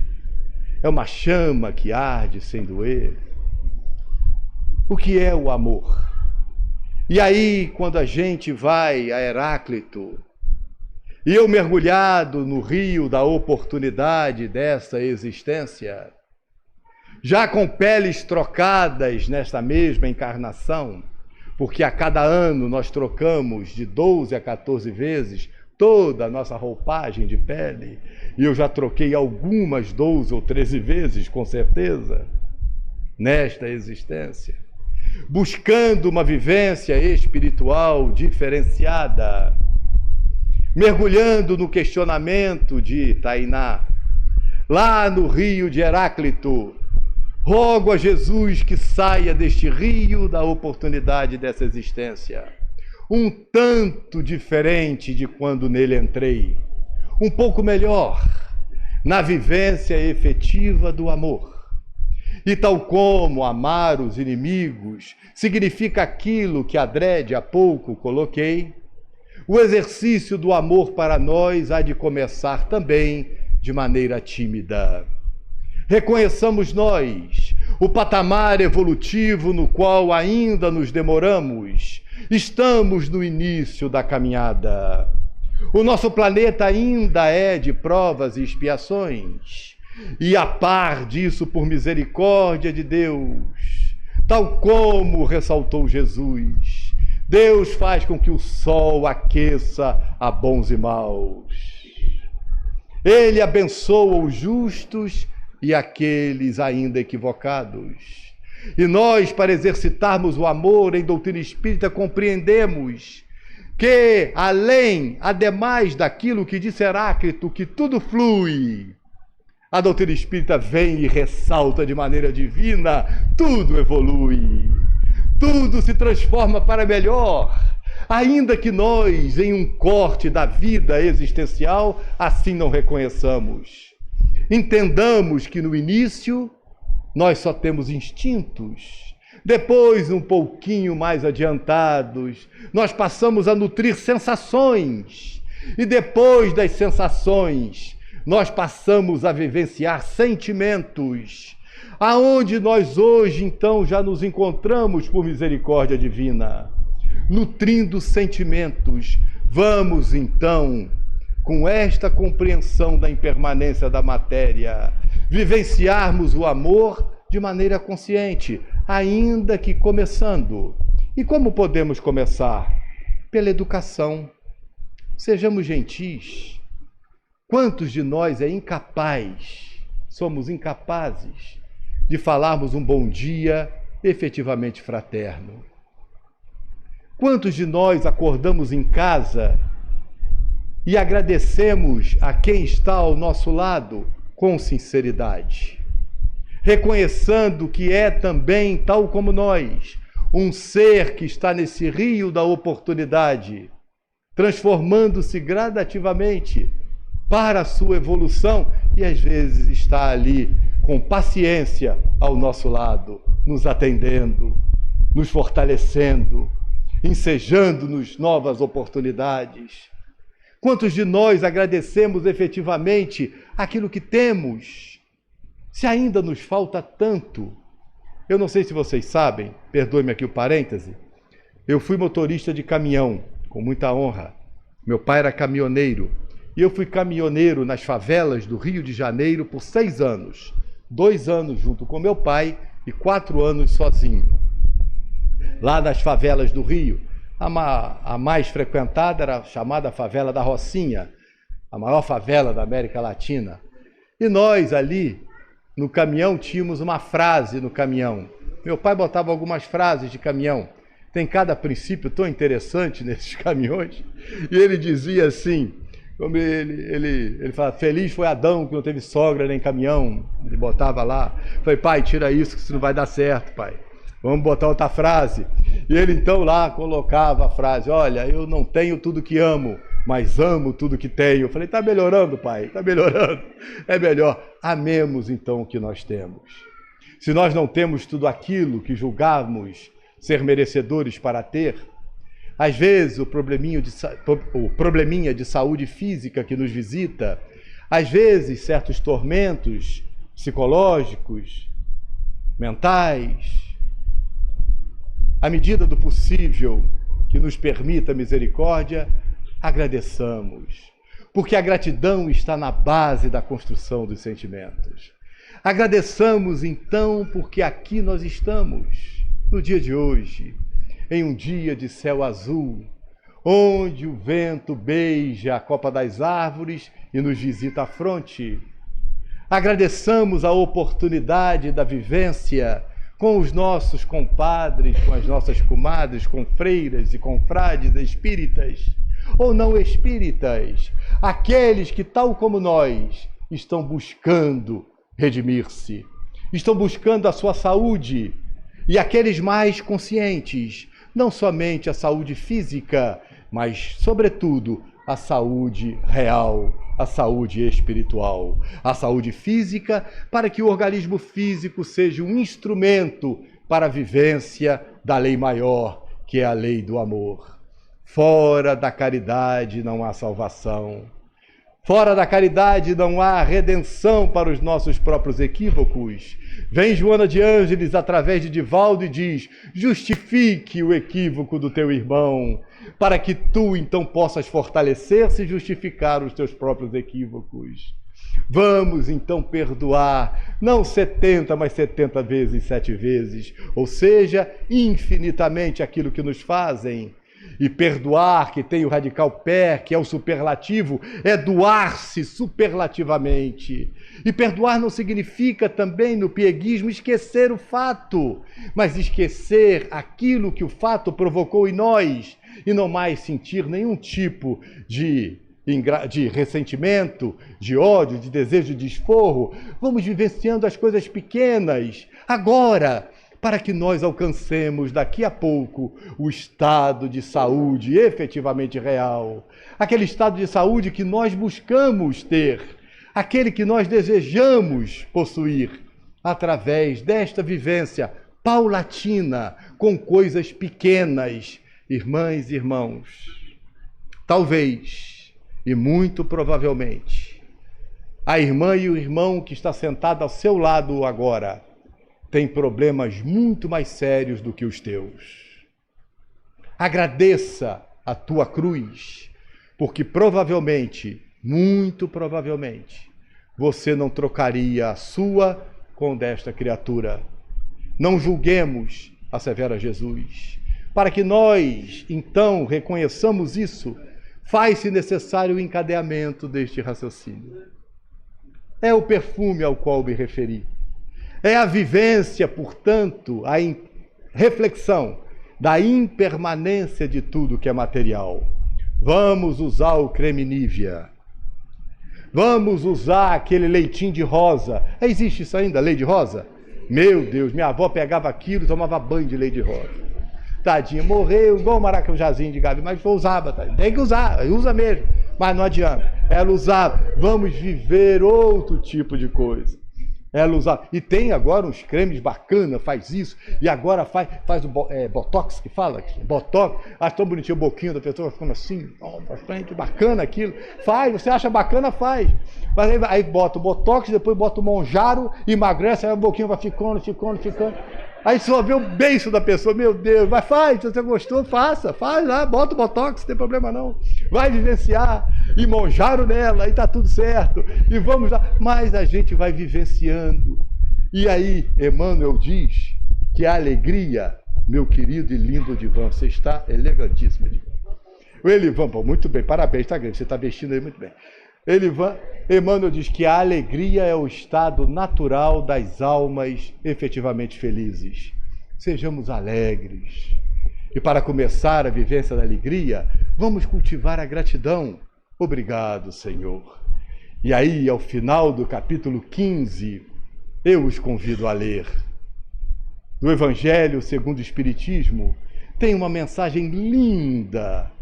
[SPEAKER 3] É uma chama que arde sem doer. O que é o amor? E aí, quando a gente vai a Heráclito, e eu mergulhado no rio da oportunidade dessa existência, já com peles trocadas nesta mesma encarnação, porque a cada ano nós trocamos de 12 a 14 vezes toda a nossa roupagem de pele, e eu já troquei algumas 12 ou 13 vezes, com certeza, nesta existência. buscando uma vivência espiritual diferenciada, mergulhando no questionamento de Tainá, lá no rio de Heráclito. Rogo a Jesus que saia deste rio da oportunidade dessa existência, um tanto diferente de quando nele entrei, um pouco melhor, na vivência efetiva do amor. E tal como amar os inimigos significa aquilo que adrede há pouco coloquei, o exercício do amor para nós há de começar também de maneira tímida. Reconheçamos nós o patamar evolutivo no qual ainda nos demoramos. Estamos no início da caminhada. O nosso planeta ainda é de provas e expiações. E a par disso, por misericórdia de Deus, tal como ressaltou Jesus, Deus faz com que o sol aqueça a bons e maus. Ele abençoa os justos e aqueles ainda equivocados. E nós, para exercitarmos o amor em doutrina espírita, compreendemos que, ademais daquilo que disse Heráclito, que tudo flui, a doutrina espírita vem e ressalta de maneira divina, tudo evolui, tudo se transforma para melhor, ainda que nós, em um corte da vida existencial, assim não reconheçamos. Entendamos que no início nós só temos instintos. Depois, um pouquinho mais adiantados, nós passamos a nutrir sensações. E depois das sensações, nós passamos a vivenciar sentimentos. Aonde nós hoje, então, já nos encontramos por misericórdia divina, nutrindo sentimentos. Vamos, então, com esta compreensão da impermanência da matéria, vivenciarmos o amor de maneira consciente, ainda que começando. E como podemos começar? Pela educação. Sejamos gentis. Quantos de nós somos incapazes de falarmos um bom dia efetivamente fraterno? Quantos de nós acordamos em casa e agradecemos a quem está ao nosso lado com sinceridade, reconhecendo que é também, tal como nós, um ser que está nesse rio da oportunidade, transformando-se gradativamente para a sua evolução e às vezes está ali com paciência ao nosso lado, nos atendendo, nos fortalecendo, ensejando-nos novas oportunidades. Quantos de nós agradecemos efetivamente aquilo que temos? Se ainda nos falta tanto. Eu não sei se vocês sabem, perdoe-me aqui o parêntese, eu fui motorista de caminhão, com muita honra. Meu pai era caminhoneiro, e eu fui caminhoneiro nas favelas do Rio de Janeiro por 6 anos. 2 anos junto com meu pai e 4 anos sozinho. Lá nas favelas do Rio, a mais frequentada era a chamada favela da Rocinha, a maior favela da América Latina. E nós ali, no caminhão, tínhamos uma frase no caminhão. Meu pai botava algumas frases de caminhão. Tem cada princípio tão interessante nesses caminhões. E ele dizia assim, como ele fala, feliz foi Adão que não teve sogra nem caminhão. Ele botava lá. Falei, pai, tira isso que isso não vai dar certo, pai. Vamos botar outra frase. E ele então lá colocava a frase, olha, eu não tenho tudo que amo, mas amo tudo que tenho. Eu falei, tá melhorando, pai, tá melhorando. É melhor. Amemos então o que nós temos. Se nós não temos tudo aquilo que julgamos ser merecedores para ter, às vezes o probleminha de saúde física que nos visita, às vezes certos tormentos psicológicos, mentais, à medida do possível que nos permita a misericórdia, agradeçamos, porque a gratidão está na base da construção dos sentimentos. Agradeçamos então porque aqui nós estamos, no dia de hoje, em um dia de céu azul, onde o vento beija a copa das árvores e nos visita a fronte. Agradeçamos a oportunidade da vivência com os nossos compadres, com as nossas comadres, com freiras e confrades espíritas ou não espíritas, aqueles que, tal como nós, estão buscando redimir-se, estão buscando a sua saúde, e aqueles mais conscientes, não somente a saúde física, mas, sobretudo, a saúde real, a saúde espiritual, a saúde física, para que o organismo físico seja um instrumento para a vivência da lei maior, que é a lei do amor. Fora da caridade não há salvação. Fora da caridade não há redenção para os nossos próprios equívocos. Vem Joana de Ângeles através de Divaldo e diz: justifique o equívoco do teu irmão, para que tu então possas fortalecer-se e justificar os teus próprios equívocos. Vamos então perdoar, não 70, mas 70 vezes, 7 vezes, ou seja, infinitamente aquilo que nos fazem. E perdoar, que tem o radical per, que é o superlativo, é doar-se superlativamente. E perdoar não significa também, no pieguismo, esquecer o fato, mas esquecer aquilo que o fato provocou em nós, e não mais sentir nenhum tipo de ressentimento, de ódio, de desejo de desforro. Vamos vivenciando as coisas pequenas, agora, para que nós alcancemos daqui a pouco o estado de saúde efetivamente real. Aquele estado de saúde que nós buscamos ter, aquele que nós desejamos possuir, através desta vivência paulatina, com coisas pequenas. Irmãs e irmãos, talvez, e muito provavelmente, a irmã e o irmão que está sentado ao seu lado agora, tem problemas muito mais sérios do que os teus. Agradeça a tua cruz, porque provavelmente, muito provavelmente, você não trocaria a sua com desta criatura. Não julguemos, assevera Jesus. Para que nós, então, reconheçamos isso, faz-se necessário o encadeamento deste raciocínio. É o perfume ao qual me referi. É a vivência, portanto, a reflexão da impermanência de tudo que é material. Vamos usar o creme Nivea. Vamos usar aquele leitinho de rosa. Existe isso ainda, lei de rosa? Meu Deus, minha avó pegava aquilo e tomava banho de lei de rosa. Tadinha, morreu igual o maracujazinho de Gabi, mas usava, tá? Tem que usar, usa mesmo, mas não adianta. Ela usava. Vamos viver outro tipo de coisa. Ela usava. E tem agora uns cremes bacanas, faz isso, e agora faz o Botox, que fala aqui, Botox, acha tão bonitinho o boquinho da pessoa, ficando assim, pra frente, bacana aquilo. Faz, você acha bacana, faz. Mas aí bota o Botox, depois bota o Monjaro, emagrece, aí o boquinho vai ficando. Aí só vê o beiço da pessoa, meu Deus, mas faz, se você gostou, faça, faz lá, bota o Botox, não tem problema não. Vai vivenciar, e Monjaro nela, aí tá tudo certo, e vamos lá. Mas a gente vai vivenciando. E aí, Emmanuel diz que a alegria, meu querido e lindo Edivan, você está elegantíssimo, Edivan. O Elivan, pô, muito bem, parabéns, tá grande, você está vestindo aí muito bem. Emmanuel diz que a alegria é o estado natural das almas efetivamente felizes. Sejamos alegres. E para começar a vivência da alegria, vamos cultivar a gratidão. Obrigado, Senhor. E aí, ao final do capítulo 15, eu os convido a ler. Do Evangelho segundo o Espiritismo, tem uma mensagem linda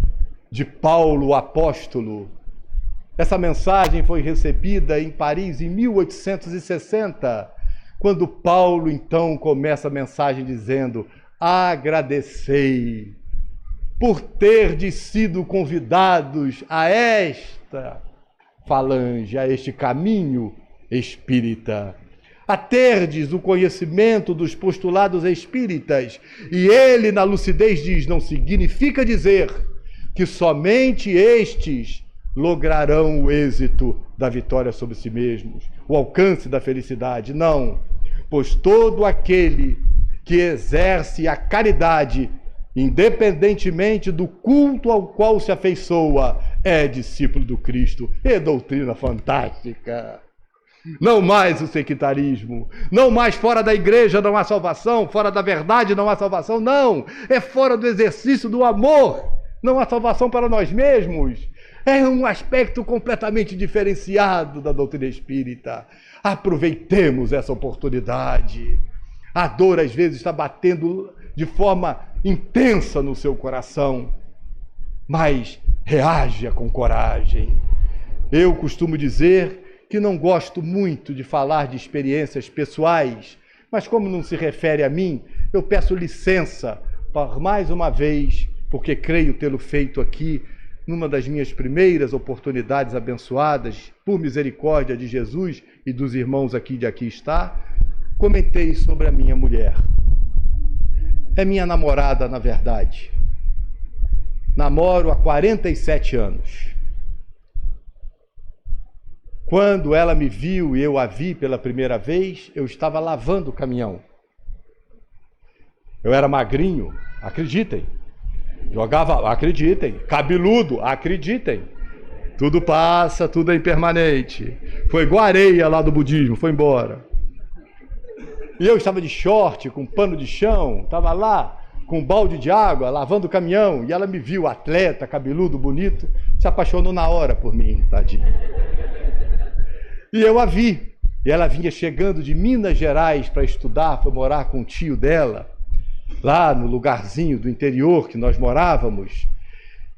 [SPEAKER 3] de Paulo, o apóstolo. Essa mensagem foi recebida em Paris em 1860, quando Paulo então começa a mensagem dizendo: agradecei por terdes sido convidados a esta falange, a este caminho espírita, a terdes o conhecimento dos postulados espíritas. E ele, na lucidez, diz: não significa dizer que somente estes lograrão o êxito da vitória sobre si mesmos, o alcance da felicidade. Não, pois todo aquele que exerce a caridade, independentemente do culto ao qual se afeiçoa, é discípulo do Cristo. E doutrina fantástica! Não mais o sectarismo, não mais fora da igreja não há salvação, fora da verdade não há salvação, não, é fora do exercício do amor, não há salvação para nós mesmos. É um aspecto completamente diferenciado da doutrina espírita. Aproveitemos essa oportunidade. A dor às vezes está batendo de forma intensa no seu coração, mas reaja com coragem. Eu costumo dizer que não gosto muito de falar de experiências pessoais, mas como não se refere a mim, eu peço licença por mais uma vez, porque creio tê-lo feito aqui numa das minhas primeiras oportunidades abençoadas, por misericórdia de Jesus e dos irmãos aqui de Aqui Está, comentei sobre a minha mulher. É minha namorada, na verdade. Namoro há 47 anos. Quando ela me viu e eu a vi pela primeira vez, eu estava lavando o caminhão. Eu era magrinho, acreditem. Jogava, acreditem. Cabeludo, acreditem. Tudo passa, tudo é impermanente. Foi igual a areia lá do budismo, foi embora. E eu estava de short, com pano de chão, estava lá com um balde de água, lavando o caminhão, e ela me viu, atleta, cabeludo, bonito, se apaixonou na hora por mim, tadinho. E eu a vi. E ela vinha chegando de Minas Gerais para estudar, foi morar com o tio dela, lá no lugarzinho do interior que nós morávamos.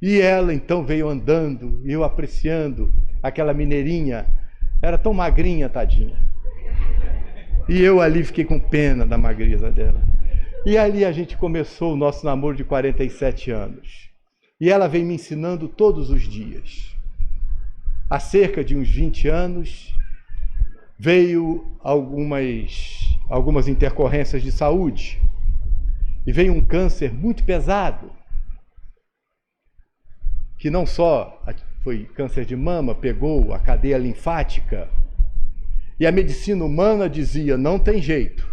[SPEAKER 3] E ela então veio andando, e eu apreciando aquela mineirinha, era tão magrinha, tadinha. E eu ali fiquei com pena da magreza dela. E ali a gente começou o nosso namoro de 47 anos. E ela vem me ensinando todos os dias. Há cerca de uns 20 anos, veio algumas intercorrências de saúde. E veio um câncer muito pesado, que não só foi câncer de mama, pegou a cadeia linfática. E a medicina humana dizia, não tem jeito.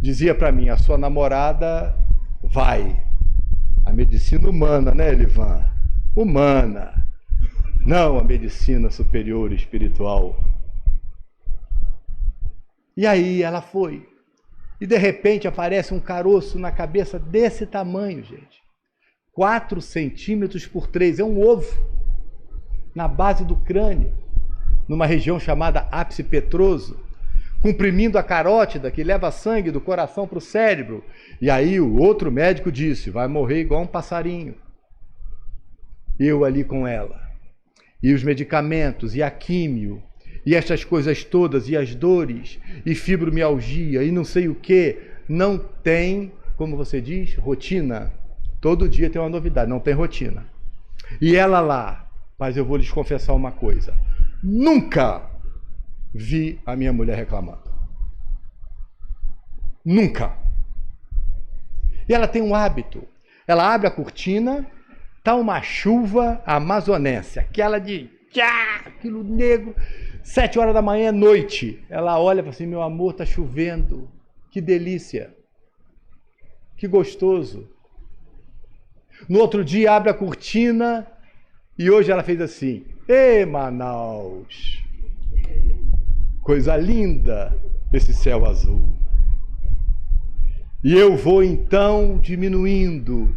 [SPEAKER 3] Dizia para mim, a sua namorada vai. A medicina humana, né, Elivan? Humana. Não a medicina superior espiritual. E aí ela foi. E de repente aparece um caroço na cabeça desse tamanho, gente. 4 centímetros por 3, é um ovo. Na base do crânio. Numa região chamada ápice petroso, comprimindo a carótida que leva sangue do coração para o cérebro. E aí o outro médico disse, vai morrer igual um passarinho. Eu ali com ela. E os medicamentos, e a químio, e estas coisas todas, e as dores, e fibromialgia, e não sei o que, não tem, como você diz, rotina. Todo dia tem uma novidade, não tem rotina. E ela lá, mas eu vou lhes confessar uma coisa. Nunca vi a minha mulher reclamando. Nunca. E ela tem um hábito. Ela abre a cortina, tá uma chuva amazonense, aquela de aquilo negro, 7 horas da manhã, noite. Ela olha e fala assim, meu amor, tá chovendo. Que delícia. Que gostoso. No outro dia abre a cortina e hoje ela fez assim, Ê, Manaus, coisa linda esse céu azul. E eu vou então diminuindo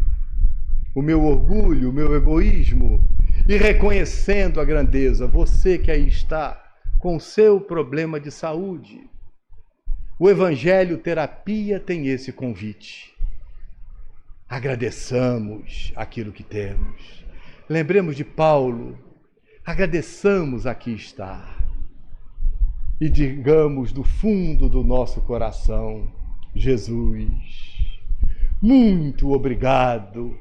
[SPEAKER 3] o meu orgulho, o meu egoísmo e reconhecendo a grandeza. Você que aí está com o seu problema de saúde. O Evangelho Terapia tem esse convite. Agradeçamos aquilo que temos. Lembremos de Paulo. Agradeçamos Aqui Está e digamos do fundo do nosso coração, Jesus, muito obrigado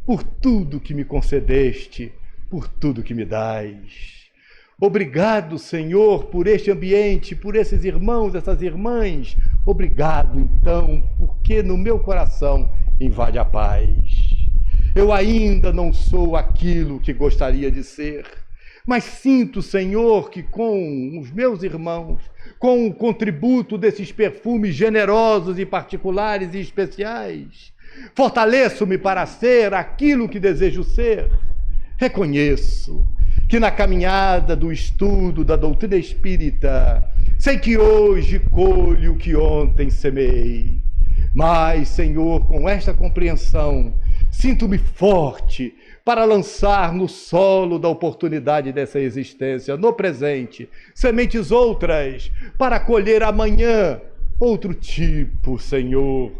[SPEAKER 3] por tudo que me concedeste, por tudo que me dás. Obrigado, Senhor, por este ambiente, por esses irmãos, essas irmãs. Obrigado, então, porque no meu coração invade a paz. Eu ainda não sou aquilo que gostaria de ser, mas sinto, Senhor, que com os meus irmãos, com o contributo desses perfumes generosos e particulares e especiais, fortaleço-me para ser aquilo que desejo ser. Reconheço que na caminhada do estudo da doutrina espírita, sei que hoje colho o que ontem semeei. Mas, Senhor, com esta compreensão, sinto-me forte para lançar no solo da oportunidade dessa existência, no presente, sementes outras, para colher amanhã outro tipo, Senhor,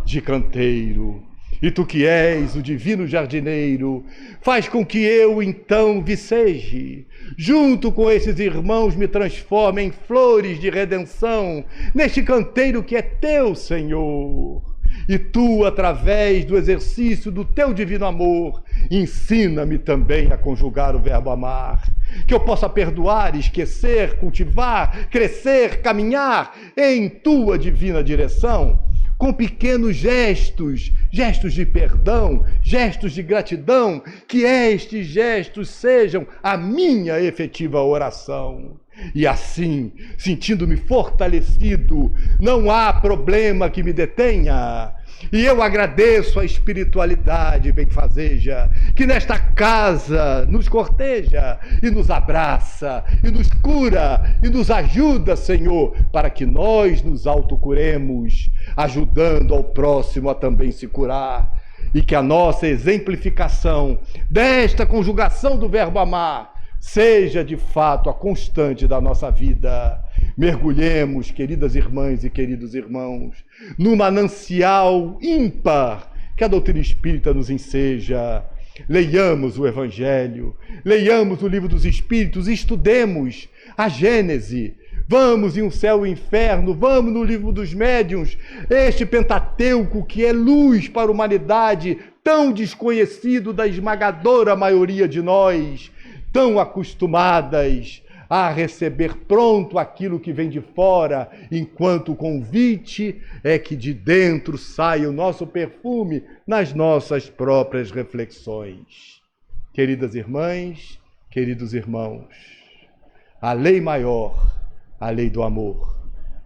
[SPEAKER 3] de canteiro. E Tu que és o divino jardineiro, faz com que eu então viceje, junto com esses irmãos me transforme em flores de redenção, neste canteiro que é Teu, Senhor. E Tu, através do exercício do Teu divino amor, ensina-me também a conjugar o verbo amar, que eu possa perdoar, esquecer, cultivar, crescer, caminhar em Tua divina direção, com pequenos gestos, gestos de perdão, gestos de gratidão, que estes gestos sejam a minha efetiva oração. E assim, sentindo-me fortalecido, não há problema que me detenha. E eu agradeço a espiritualidade benfazeja, que nesta casa nos corteja e nos abraça, e nos cura, e nos ajuda, Senhor, para que nós nos autocuremos, ajudando ao próximo a também se curar. E que a nossa exemplificação desta conjugação do verbo amar seja de fato a constante da nossa vida. Mergulhemos, queridas irmãs e queridos irmãos, no manancial ímpar que a doutrina espírita nos enseja. Leiamos o Evangelho, leiamos o Livro dos Espíritos, estudemos a Gênese. Vamos em Um Céu e um Inferno, vamos no Livro dos Médiuns, este Pentateuco que é luz para a humanidade, tão desconhecido da esmagadora maioria de nós, tão acostumadas a receber pronto aquilo que vem de fora, enquanto o convite é que de dentro saia o nosso perfume nas nossas próprias reflexões. Queridas irmãs, queridos irmãos, a lei maior, a lei do amor,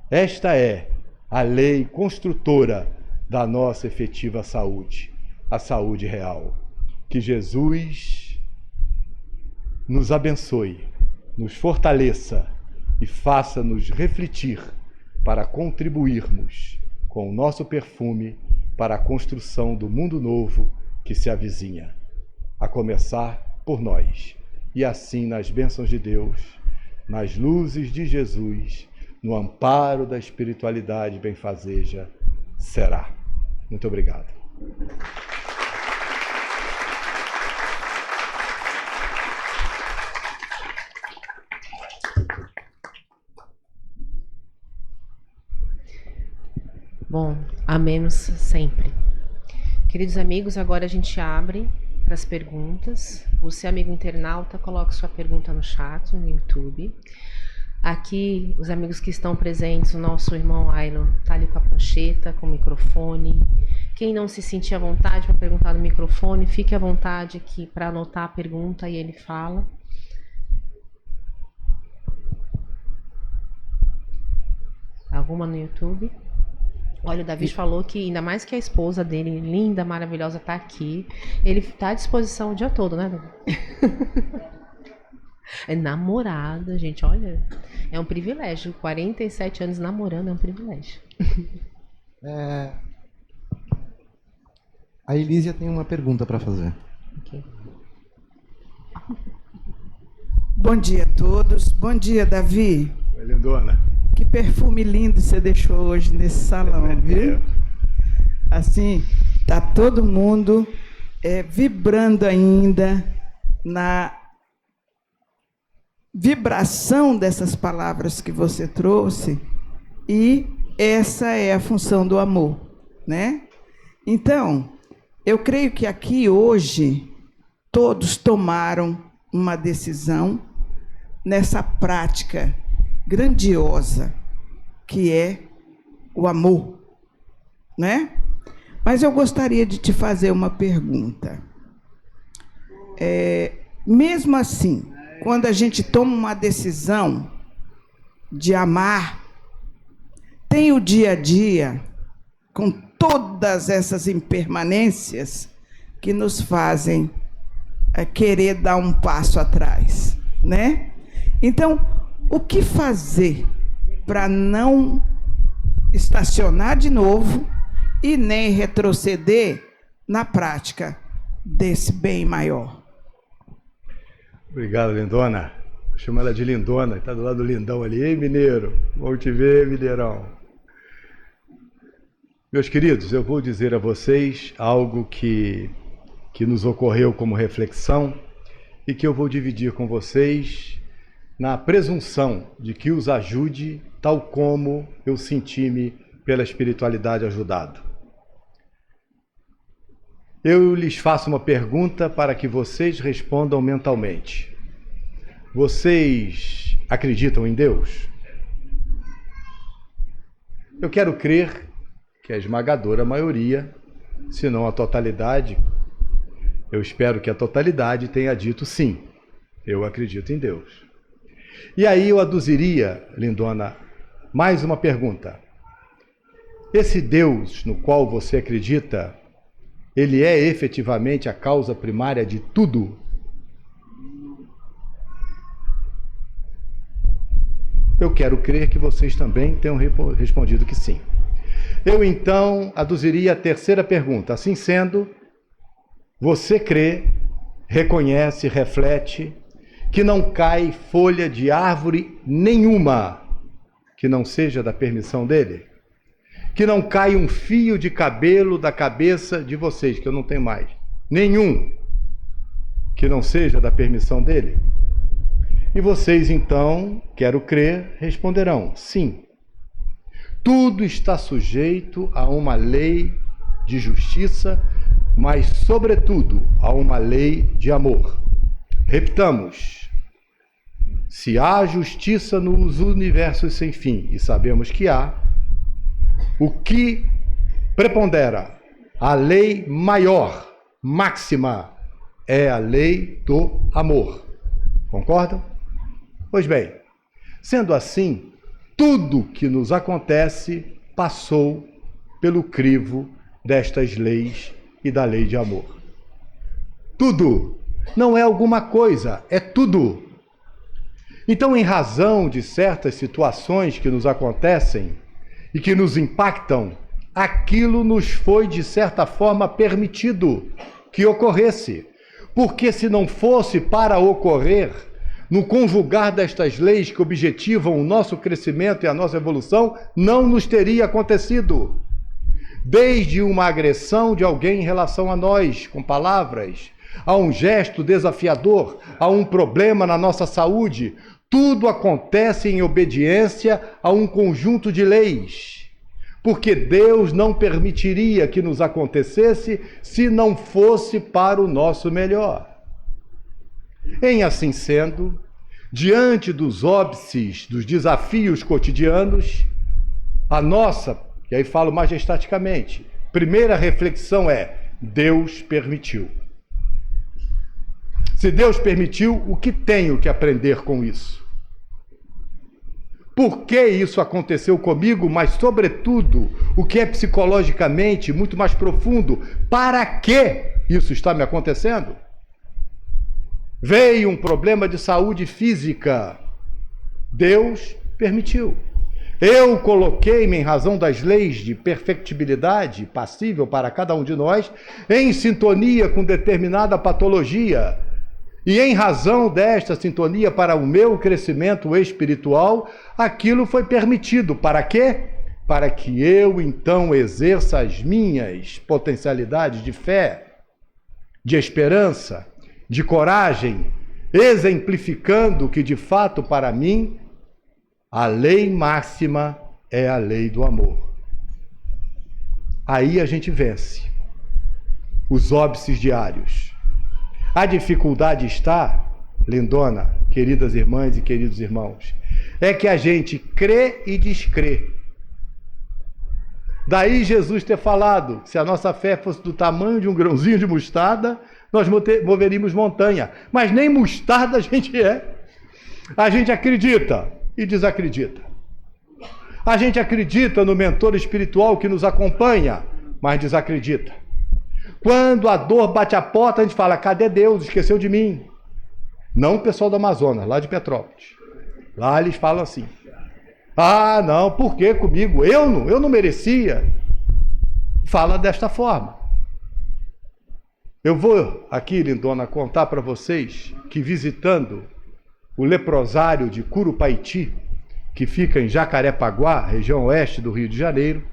[SPEAKER 3] esta é a lei construtora da nossa efetiva saúde, a saúde real. Que Jesus nos abençoe, nos fortaleça e faça-nos refletir para contribuirmos com o nosso perfume para a construção do mundo novo que se avizinha, a começar por nós. E assim, nas bênçãos de Deus, nas luzes de Jesus, no amparo da espiritualidade benfazeja, será. Muito obrigado.
[SPEAKER 2] Bom, amemos sempre. Queridos amigos, agora a gente abre para as perguntas. Você, amigo internauta, coloque sua pergunta no chat, no YouTube. Aqui, os amigos que estão presentes, o nosso irmão Ailon está ali com a prancheta, com o microfone. Quem não se sentir à vontade para perguntar no microfone, fique à vontade aqui para anotar a pergunta e ele fala. Alguma no YouTube? Olha, o Davi falou que, ainda mais que a esposa dele, linda, maravilhosa, está aqui. Ele está à disposição o dia todo, né, Davi? É namorada, gente, olha. É um privilégio. 47 anos namorando é um privilégio.
[SPEAKER 4] A Elísia tem uma pergunta para fazer.
[SPEAKER 2] Okay.
[SPEAKER 5] Bom dia a todos. Bom dia, Davi.
[SPEAKER 3] Oi, lindona.
[SPEAKER 5] Que perfume lindo você deixou hoje nesse salão, viu? Assim, tá todo mundo vibrando ainda na vibração dessas palavras que você trouxe, e essa é a função do amor, né? Então, eu creio que aqui hoje todos tomaram uma decisão nessa prática grandiosa que é o amor, né? Mas eu gostaria de te fazer uma pergunta. Mesmo assim, quando a gente toma uma decisão de amar, tem o dia a dia com todas essas impermanências que nos fazem querer dar um passo atrás. né? Então, o que fazer para não estacionar de novo e nem retroceder na prática desse bem maior?
[SPEAKER 3] Obrigado, lindona. Chama ela de lindona, está do lado do lindão ali. Ei, mineiro, bom te ver, mineirão. Meus queridos, eu vou dizer a vocês algo que nos ocorreu como reflexão e que eu vou dividir com vocês na presunção de que os ajude, tal como eu senti-me pela espiritualidade ajudado. Eu lhes faço uma pergunta para que vocês respondam mentalmente. Vocês acreditam em Deus? Eu quero crer que a esmagadora maioria, se não a totalidade, eu espero que a totalidade tenha dito sim, eu acredito em Deus. E aí eu aduziria, lindona, mais uma pergunta. Esse Deus no qual você acredita, ele é efetivamente a causa primária de tudo? Eu quero crer que vocês também tenham respondido que sim. Eu então aduziria a terceira pergunta. Assim sendo, você crê, reconhece, reflete que não cai folha de árvore nenhuma que não seja da permissão dele? Que não cai um fio de cabelo da cabeça de vocês, que eu não tenho mais, nenhum, que não seja da permissão dele? E vocês então, quero crer, responderão sim. Tudo está sujeito a uma lei de justiça, mas sobretudo a uma lei de amor. Repitamos. Se há justiça nos universos sem fim, e sabemos que há, o que prepondera, a lei maior, máxima, é a lei do amor. Concordam? Pois bem, sendo assim, tudo que nos acontece passou pelo crivo destas leis e da lei de amor. Tudo. Não é alguma coisa, é tudo. Então, em razão de certas situações que nos acontecem e que nos impactam, aquilo nos foi, de certa forma, permitido que ocorresse. Porque se não fosse para ocorrer, no conjugar destas leis que objetivam o nosso crescimento e a nossa evolução, não nos teria acontecido. Desde uma agressão de alguém em relação a nós, com palavras, a um gesto desafiador, a um problema na nossa saúde, tudo acontece em obediência a um conjunto de leis. Porque Deus não permitiria que nos acontecesse se não fosse para o nosso melhor. Em assim sendo, diante dos óbices, dos desafios cotidianos, a nossa, e aí falo majestaticamente, primeira reflexão é: Deus permitiu. Se Deus permitiu, o que tenho que aprender com isso? Por que isso aconteceu comigo, mas, sobretudo, o que é psicologicamente muito mais profundo, para que isso está me acontecendo? Veio um problema de saúde física. Deus permitiu. Eu coloquei-me, em razão das leis de perfectibilidade passível para cada um de nós, em sintonia com determinada patologia. E em razão desta sintonia para o meu crescimento espiritual, aquilo foi permitido. Para quê? Para que eu, então, exerça as minhas potencialidades de fé, de esperança, de coragem, exemplificando que, de fato, para mim, a lei máxima é a lei do amor. Aí a gente vence os óbices diários. A dificuldade está, lindona, queridas irmãs e queridos irmãos, é que a gente crê e descrê. Daí Jesus ter falado que se a nossa fé fosse do tamanho de um grãozinho de mostarda, nós moveríamos montanha. Mas nem mostarda a gente é. A gente acredita e desacredita. A gente acredita no mentor espiritual que nos acompanha, mas desacredita. Quando a dor bate a porta, a gente fala: cadê Deus? Esqueceu de mim. Não o pessoal do Amazonas, lá de Petrópolis. Lá eles falam assim: ah, não, por que comigo? Eu não merecia. Fala desta forma. Eu vou aqui, lindona, contar para vocês que visitando o leprosário de Curupaiti, que fica em Jacarepaguá, região oeste do Rio de Janeiro,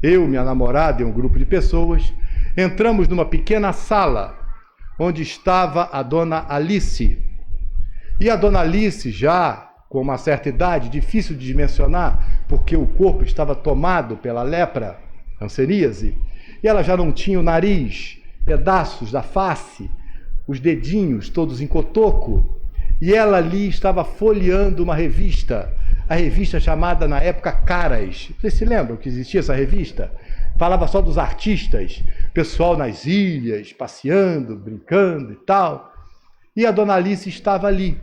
[SPEAKER 3] eu, minha namorada e um grupo de pessoas, entramos numa pequena sala onde estava a dona Alice. E a dona Alice, já com uma certa idade, difícil de dimensionar, porque o corpo estava tomado pela lepra, hanseníase, e ela já não tinha o nariz, pedaços da face, os dedinhos todos em cotoco, e ela ali estava folheando uma revista, a revista chamada na época Caras. Vocês se lembram que existia essa revista? Falava só dos artistas, pessoal nas ilhas, passeando, brincando e tal. E a dona Alice estava ali.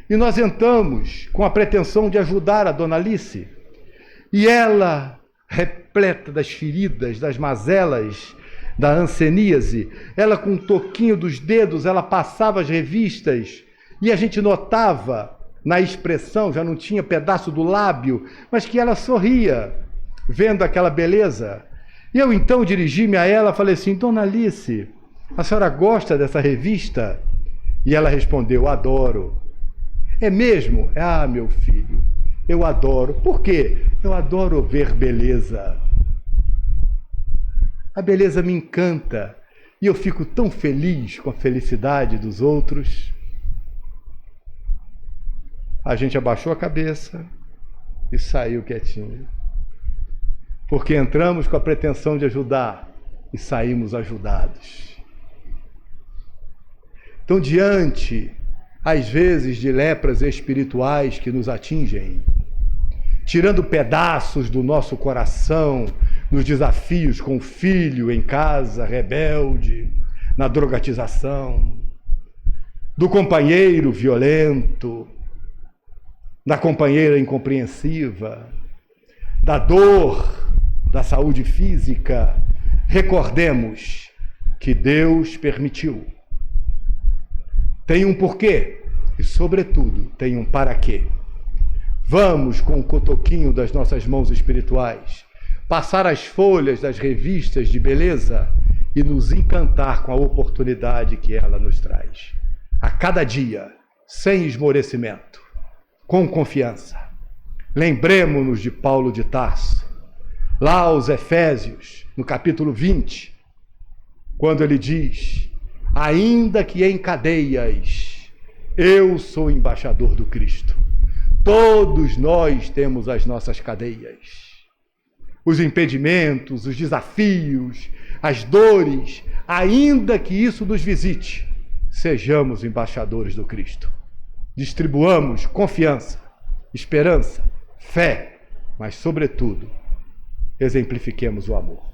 [SPEAKER 3] E nós entramos com a pretensão de ajudar a dona Alice. E ela, repleta das feridas, das mazelas, da hanseníase, ela com um toquinho dos dedos, ela passava as revistas e a gente notava na expressão, já não tinha pedaço do lábio, mas que ela sorria, vendo aquela beleza. E eu então dirigi-me a ela e falei assim: dona Alice, a senhora gosta dessa revista? E ela respondeu: adoro. É mesmo? Ah, meu filho, eu adoro. Por quê? Eu adoro ver beleza. A beleza me encanta e eu fico tão feliz com a felicidade dos outros. A gente abaixou a cabeça e saiu quietinho. Porque entramos com a pretensão de ajudar e saímos ajudados. Então, diante, às vezes, de lepras espirituais que nos atingem, tirando pedaços do nosso coração, nos desafios com o filho em casa, rebelde, na drogatização, do companheiro violento, da companheira incompreensiva, da dor, da saúde física, recordemos que Deus permitiu. Tem um porquê e, sobretudo, tem um para quê. Vamos, com o cotoquinho das nossas mãos espirituais, passar as folhas das revistas de beleza e nos encantar com a oportunidade que ela nos traz. A cada dia, sem esmorecimento, com confiança. Lembremos-nos de Paulo de Tarso, lá aos Efésios, no capítulo 20, quando ele diz: ainda que em cadeias, eu sou embaixador do Cristo. Todos nós temos as nossas cadeias, os impedimentos, os desafios, as dores, ainda que isso nos visite, sejamos embaixadores do Cristo. Distribuamos confiança, esperança, fé, mas, sobretudo, exemplifiquemos o amor.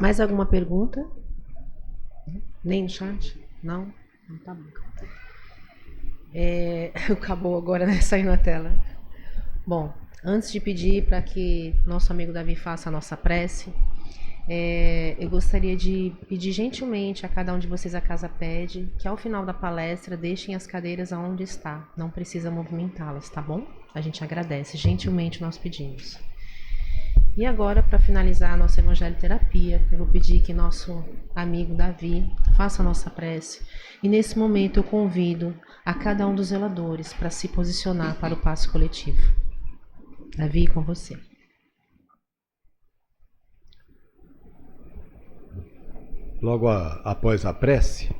[SPEAKER 2] Mais alguma pergunta? Nem no chat? Não? Não, tá bom. Acabou agora, né? Saiu na tela. Bom, antes de pedir para que nosso amigo Davi faça a nossa prece, eu gostaria de pedir gentilmente a cada um de vocês, a casa pede, que ao final da palestra deixem as cadeiras aonde está. Não precisa movimentá-las, tá bom? A gente agradece. Gentilmente nós pedimos. E agora, para finalizar a nossa Evangelho Terapia, eu vou pedir que nosso amigo Davi faça a nossa prece. E nesse momento eu convido a cada um dos zeladores para se posicionar para o passe coletivo. Davi, com você.
[SPEAKER 3] Logo após a prece,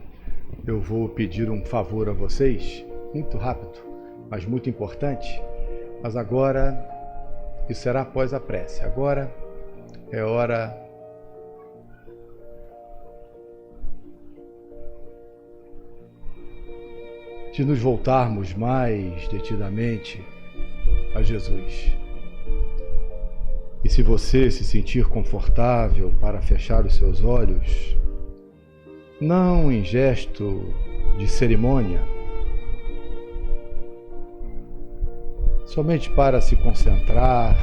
[SPEAKER 3] eu vou pedir um favor a vocês, muito rápido, mas muito importante. Mas agora, isso será após a prece. Agora é hora de nos voltarmos mais detidamente a Jesus. E se você se sentir confortável para fechar os seus olhos, não em gesto de cerimônia, somente para se concentrar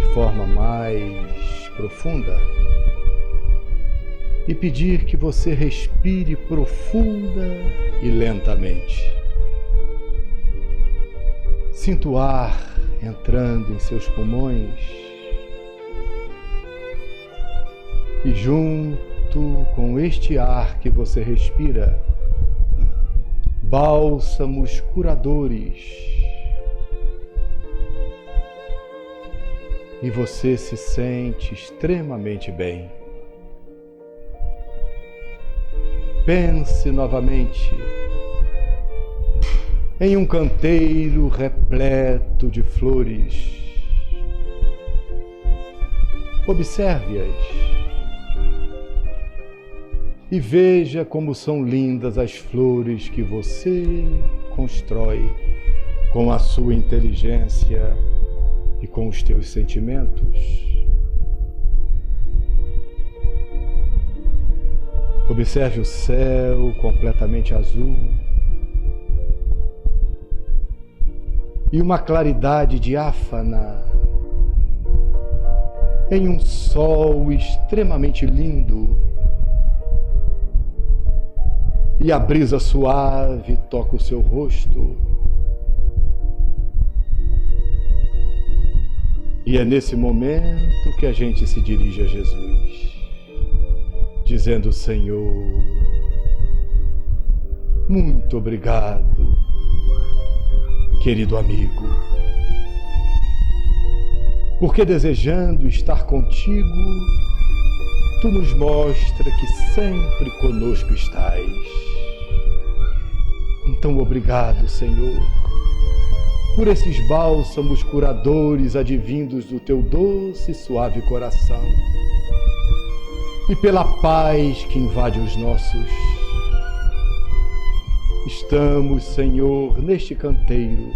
[SPEAKER 3] de forma mais profunda e pedir que você respire profunda e lentamente. Sinta o ar entrando em seus pulmões e junto com este ar que você respira, bálsamos curadores, e você se sente extremamente bem. Pense novamente em um canteiro repleto de flores. Observe-as e veja como são lindas as flores que você constrói com a sua inteligência e com os teus sentimentos. Observe o céu completamente azul e uma claridade diáfana em um sol extremamente lindo, e a brisa suave toca o seu rosto. E é nesse momento que a gente se dirige a Jesus, dizendo: Senhor, muito obrigado, querido amigo, porque desejando estar contigo, tu nos mostra que sempre conosco estás. Então, obrigado, Senhor, por esses bálsamos curadores advindos do teu doce e suave coração, e pela paz que invade os nossos. Estamos, Senhor, neste canteiro,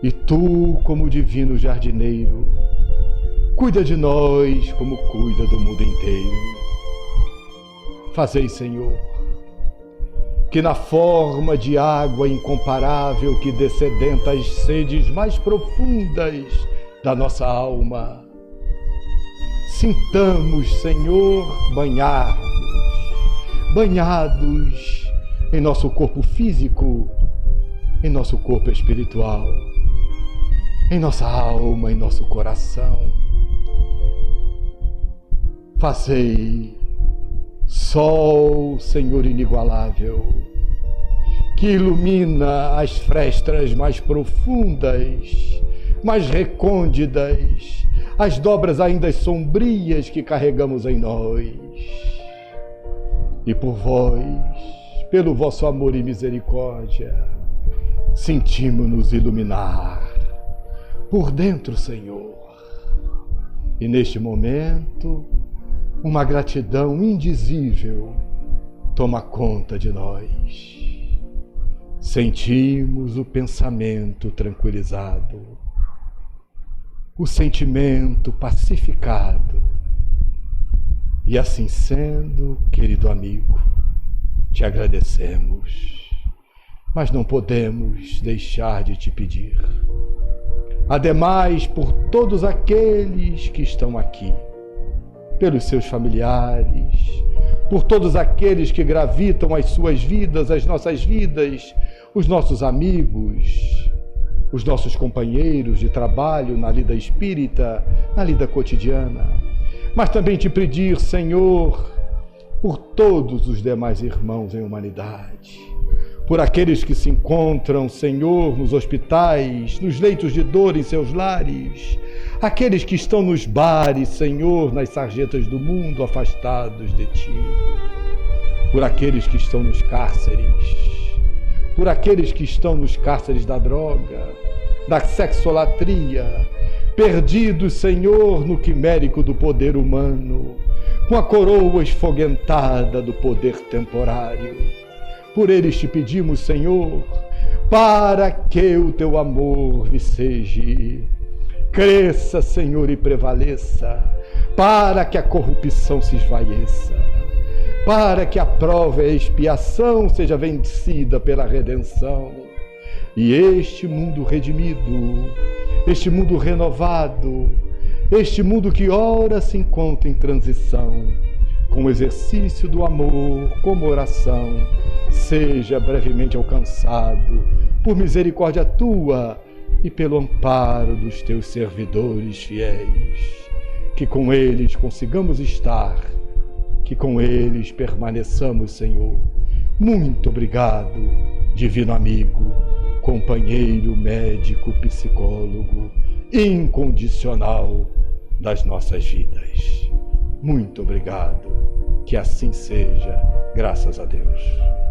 [SPEAKER 3] e tu, como divino jardineiro, cuida de nós como cuida do mundo inteiro. Fazei, Senhor, que na forma de água incomparável que descedenta as sedes mais profundas da nossa alma, sintamos, Senhor, banhados em nosso corpo físico, em nosso corpo espiritual, em nossa alma, em nosso coração. Fazei sol, Senhor inigualável, que ilumina as frestas mais profundas, mais recônditas, as dobras ainda sombrias que carregamos em nós. E por vós, pelo vosso amor e misericórdia, sentimos-nos iluminar por dentro, Senhor. E neste momento, uma gratidão indizível toma conta de nós. Sentimos o pensamento tranquilizado, o sentimento pacificado. E assim sendo, querido amigo, te agradecemos, mas não podemos deixar de te pedir. Ademais, por todos aqueles que estão aqui, pelos seus familiares, por todos aqueles que gravitam as suas vidas, as nossas vidas, os nossos amigos, os nossos companheiros de trabalho na lida espírita, na lida cotidiana. Mas também te pedir, Senhor, por todos os demais irmãos em humanidade, por aqueles que se encontram, Senhor, nos hospitais, nos leitos de dor em seus lares, aqueles que estão nos bares, Senhor, nas sarjetas do mundo, afastados de Ti, por aqueles que estão nos cárceres, por aqueles que estão nos cárceres da droga, da sexolatria, perdidos, Senhor, no quimérico do poder humano, com a coroa esfoguentada do poder temporário. Por eles te pedimos, Senhor, para que o teu amor viceje, cresça, Senhor, e prevaleça, para que a corrupção se esvaeça, para que a prova e a expiação seja vencida pela redenção, E este mundo redimido, este mundo renovado, este mundo que ora se encontra em transição, com o exercício do amor, como oração, seja brevemente alcançado por misericórdia tua e pelo amparo dos teus servidores fiéis. Que com eles consigamos estar, que com eles permaneçamos, Senhor. Muito obrigado, divino amigo, companheiro, médico, psicólogo, incondicional das nossas vidas. Muito obrigado, que assim seja, graças a Deus.